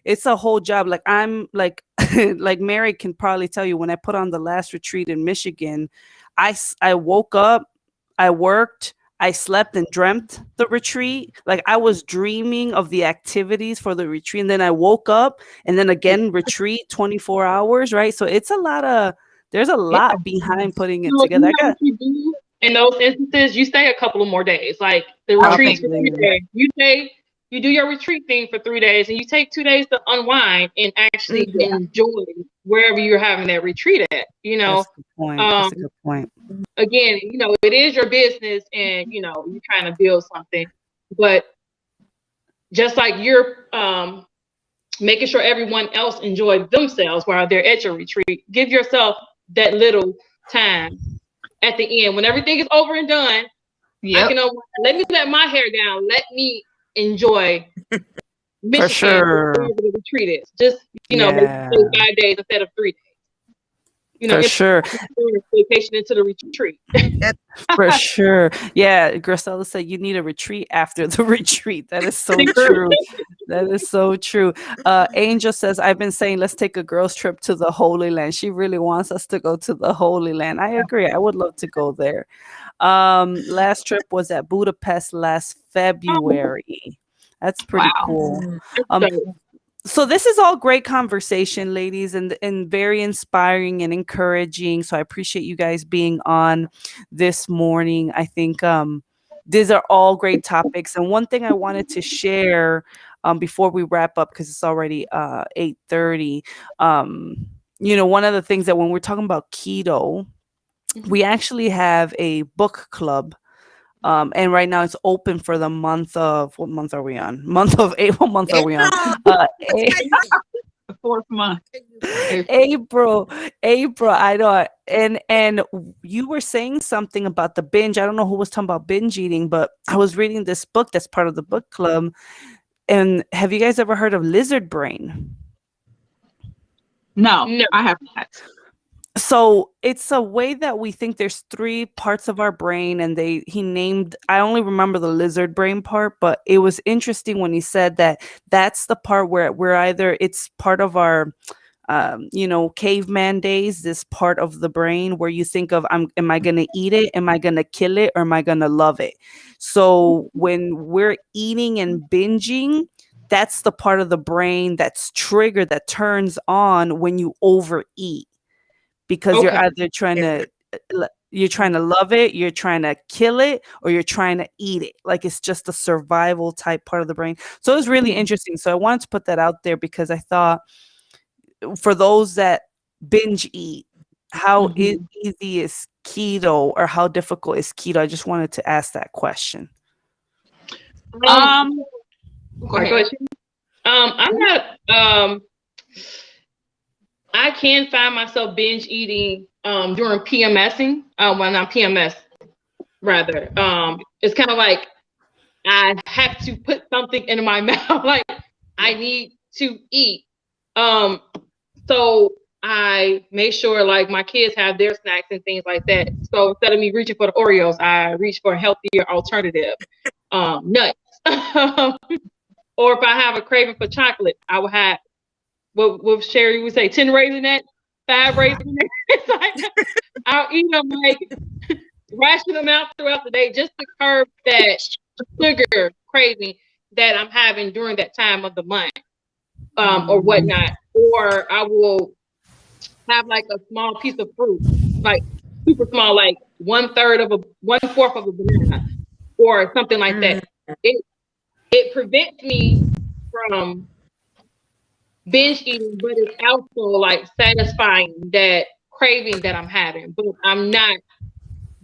it's a whole job. Like I'm like like Mary can probably tell you, when I put on the last retreat in Michigan, I woke up, I worked, I slept and dreamt the retreat. Like I was dreaming of the activities for the retreat, and then I woke up and then again retreat 24 hours, right? So it's a lot of, there's a Yeah. lot behind putting it So together. you I know got what you do in those instances? You stay a couple of more days. Like the I was retreats for thinking, 3 days. You stay, you do your retreat thing for 3 days, and you take 2 days to unwind and actually yeah. enjoy wherever you're having that retreat at. that's a good point. Um, That's a good point. again, it is your business, and you're trying to build something, but just like you're making sure everyone else enjoy themselves while they're at your retreat, give yourself that little time at the end when everything is over and done. I Yep. can let me let my hair down. Let me enjoy For Michigan, sure. wherever the retreat is. Just maybe Yeah, stay 5 days instead of 3 days. for It's sure. a vacation into the retreat. For sure. Yeah, Gracella said you need a retreat after the retreat. That is so True. true. That is so true. Angel says, I've been saying let's take a girls trip to the Holy Land. She really wants us to go to the Holy Land. I agree. I would love to go there. Last trip was at Budapest last Oh, February. That's pretty Wow. cool. Um, so so this is all great conversation, ladies, and very inspiring and encouraging. So I appreciate you guys being on this morning. I think these are all great topics. And one thing I wanted to share before we wrap up, because it's already 8:30. One of the things that when we're talking about keto, we actually have a book club, and right now it's open for the month of, what month are we on? Month of April. What month are we on? April. That's A- my birthday. The 4th month. April. April. April. I know. And you were saying something about the binge. I don't know who was talking about binge eating, but I was reading this book that's part of the book club. And have you guys ever heard of lizard brain? No, no. I have not. So it's a way that we think there's three parts of our brain, and he named, I only remember the lizard brain part, but it was interesting when he said that that's the part where we're either, it's part of our caveman days, this part of the brain where you think of, am I gonna eat it, am I gonna kill it, or am I gonna love it? So when we're eating and binging, that's the part of the brain that's triggered, that turns on when you overeat, because you're Okay. either trying to, you're trying to love it, you're trying to kill it, or you're trying to eat it. Like it's just a survival type part of the brain. So it was really interesting. So I wanted to put that out there because I thought, for those that binge eat, how easy is keto, or how difficult is keto? I just wanted to ask that question. Um, Go Sorry, ahead. I'm not. I can find myself binge eating during PMSing. When I'm PMS, rather. It's kind of like I have to put something in my mouth. Like I need to eat. So I make sure like my kids have their snacks and things like that. So instead of me reaching for the Oreos, I reach for a healthier alternative, nuts. Or if I have a craving for chocolate, I will have what Sherri would say, 10 Raisinets, 5 Raisinets. It's like, I'll eat them, like ration them out throughout the day just to curb that sugar craving that I'm having during that time of the month, or whatnot. Or I will have like a small piece of fruit, like super small, like 1/4 of a banana, or something like that. It prevents me from binge eating, but it's also like satisfying that craving that I'm having, but I'm not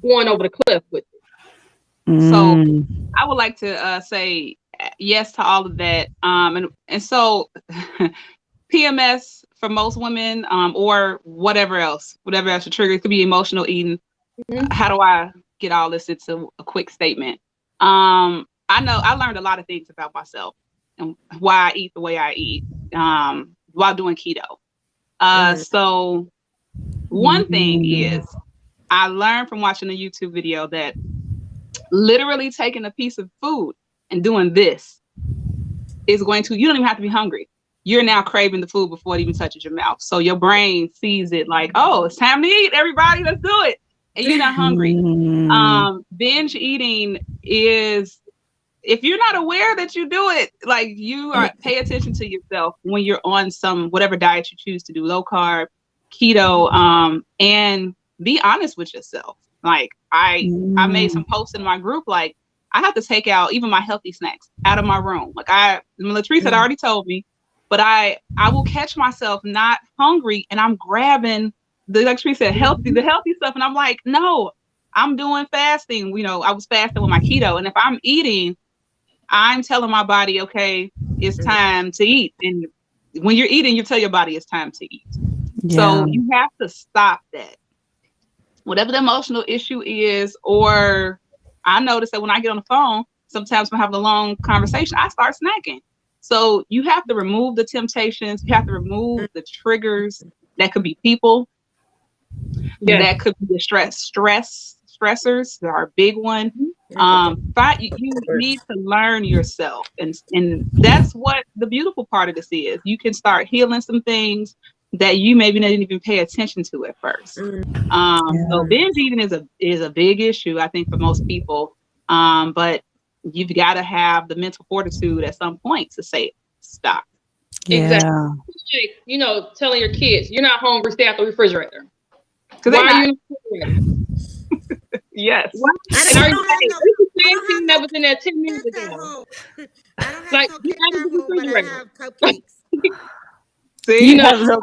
going over the cliff with it. So I would like to say yes to all of that. And so PMS for most women, or whatever else to trigger, it could be emotional eating. How do I get all this into a quick statement? I know I learned a lot of things about myself and why I eat the way I eat while doing keto. So one thing is I learned from watching a YouTube video that literally taking a piece of food and doing this is going to, you don't even have to be hungry. You're now craving the food before it even touches your mouth. So your brain sees it like, oh, it's time to eat, everybody, let's do it. And you're not hungry. Binge eating is, if you're not aware that you do it, like you are, pay attention to yourself when you're on some, whatever diet you choose to do, low carb, keto, and be honest with yourself. Like I made some posts in my group, like I have to take out even my healthy snacks out of my room. Like Latrice had already told me, but I will catch myself not hungry and I'm grabbing like Latrice said, the healthy stuff. And I'm like, no, I'm doing fasting. You know, I was fasting with my keto. And if I'm eating, I'm telling my body, okay, it's time to eat. And when you're eating, you tell your body it's time to eat. Yeah. So you have to stop that. Whatever the emotional issue is, or I notice that when I get on the phone, sometimes when I'm having a long conversation, I start snacking. So you have to remove the temptations. You have to remove the triggers. That could be people. Yeah. That could be the stressors. They are a big one. But you need to learn yourself, and that's what the beautiful part of this is. You can start healing some things that you maybe didn't even pay attention to at first. So binge eating is a big issue, I think, for most people. But you've got to have the mental fortitude at some point to say stop. Yeah. Exactly. You know, telling your kids you're not hungry, stay out the refrigerator. Why are you in the refrigerator? Yes. Same thing that was in there 10 minutes ago. I don't have like, no cake at home, but I have cupcakes. See, you know.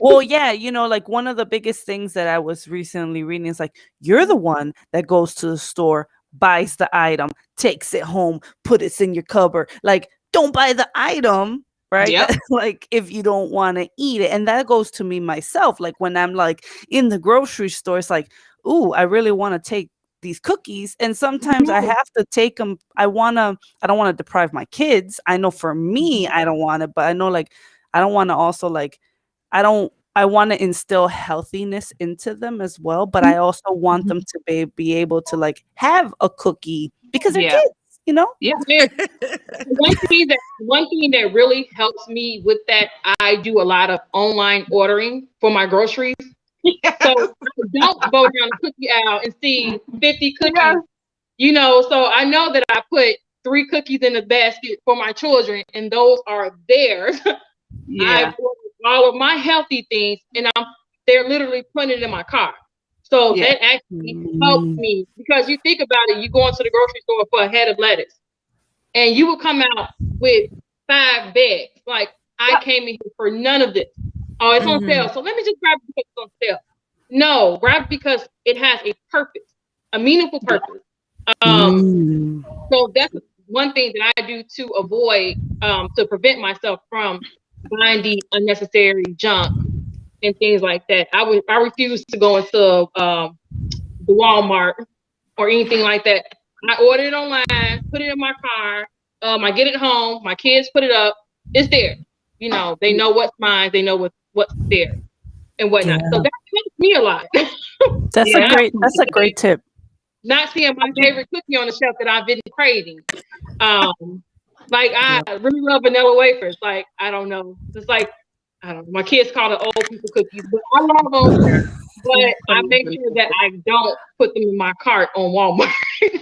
Well, yeah, you know, like one of the biggest things that I was recently reading is like, you're the one that goes to the store, buys the item, takes it home, put it in your cupboard. Like, don't buy the item, right? Yep. Like if you don't want to eat it. And that goes to me myself. Like when I'm like in the grocery store, it's like, ooh, I really want to take these cookies. And sometimes I have to take them. I don't want to deprive my kids. I know for me, I don't want it, but I know like, I don't want to also like, I want to instill healthiness into them as well. But I also want them to be able to like have a cookie because they're kids, you know? Yeah. One thing that really helps me with that, I do a lot of online ordering for my groceries. So I don't go down the cookie aisle and see 50 cookies, you know, so I know that I put 3 cookies in the basket for my children and those are theirs. I've ordered all of my healthy things and they're literally putting it in my car. So that actually helps me, because you think about it, you go into the grocery store for a head of lettuce and you will come out with 5 bags. Like, I came in here for none of this. Oh, it's on sale. So let me just grab it because it's on sale. No, grab it because it has a purpose, a meaningful purpose. So that's one thing that I do to avoid, to prevent myself from buying the unnecessary junk and things like that. I refuse to go into the Walmart or anything like that. I order it online, put it in my car. I get it home. My kids put it up. It's there. You know, they know what's mine. They know what's there and whatnot. So that helps me a lot. That's a great tip. not seeing my favorite cookie on the shelf that I've been craving. Like I Yep. really love vanilla wafers. Like I don't know, it's like I don't know. My kids call it old people cookies, but I love them. But I make sure that I don't put them in my cart on Walmart.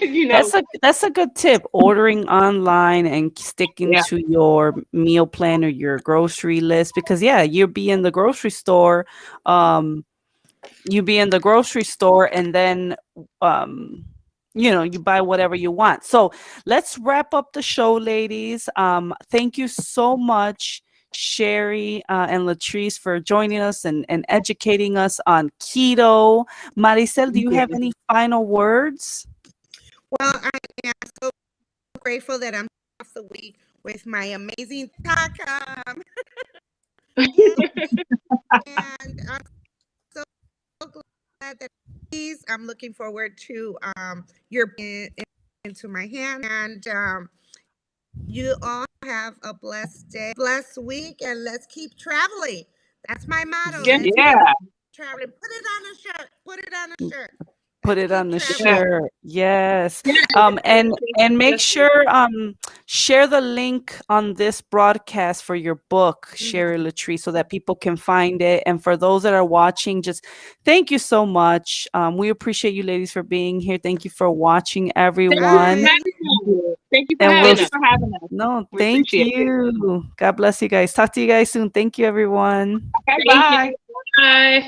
you know. That's a good tip. Ordering online and sticking Yeah. to your meal plan or your grocery list, because yeah, you'll be in the grocery store. You be in the grocery store and then you buy whatever you want. So let's wrap up the show, ladies. Thank you so much, Sherri and Latrice, for joining us and educating us on keto. Marisel, do you Yeah. have any final words? Well, I am so grateful that I'm off the week with my amazing taco. And I'm so glad that I'm looking forward to your into my hand. And you all have a blessed day, blessed week, and let's keep traveling. That's my motto. Yeah. Let's keep Yeah. traveling. Put it on a shirt. Put it on a shirt. Put Let's it keep on the traveling. shirt. Yes. Yeah. And make sure share the link on this broadcast for your book, Sherri Latrice, so that people can find it. And for those that are watching, just thank you so much. We appreciate you ladies for being here. Thank you for watching, everyone. Bye. Thank you for And having we'll us. For having us. no, We thank appreciate it. you. God bless you guys. Talk to you guys soon. Thank you, everyone. Okay, Thank bye. you. Bye.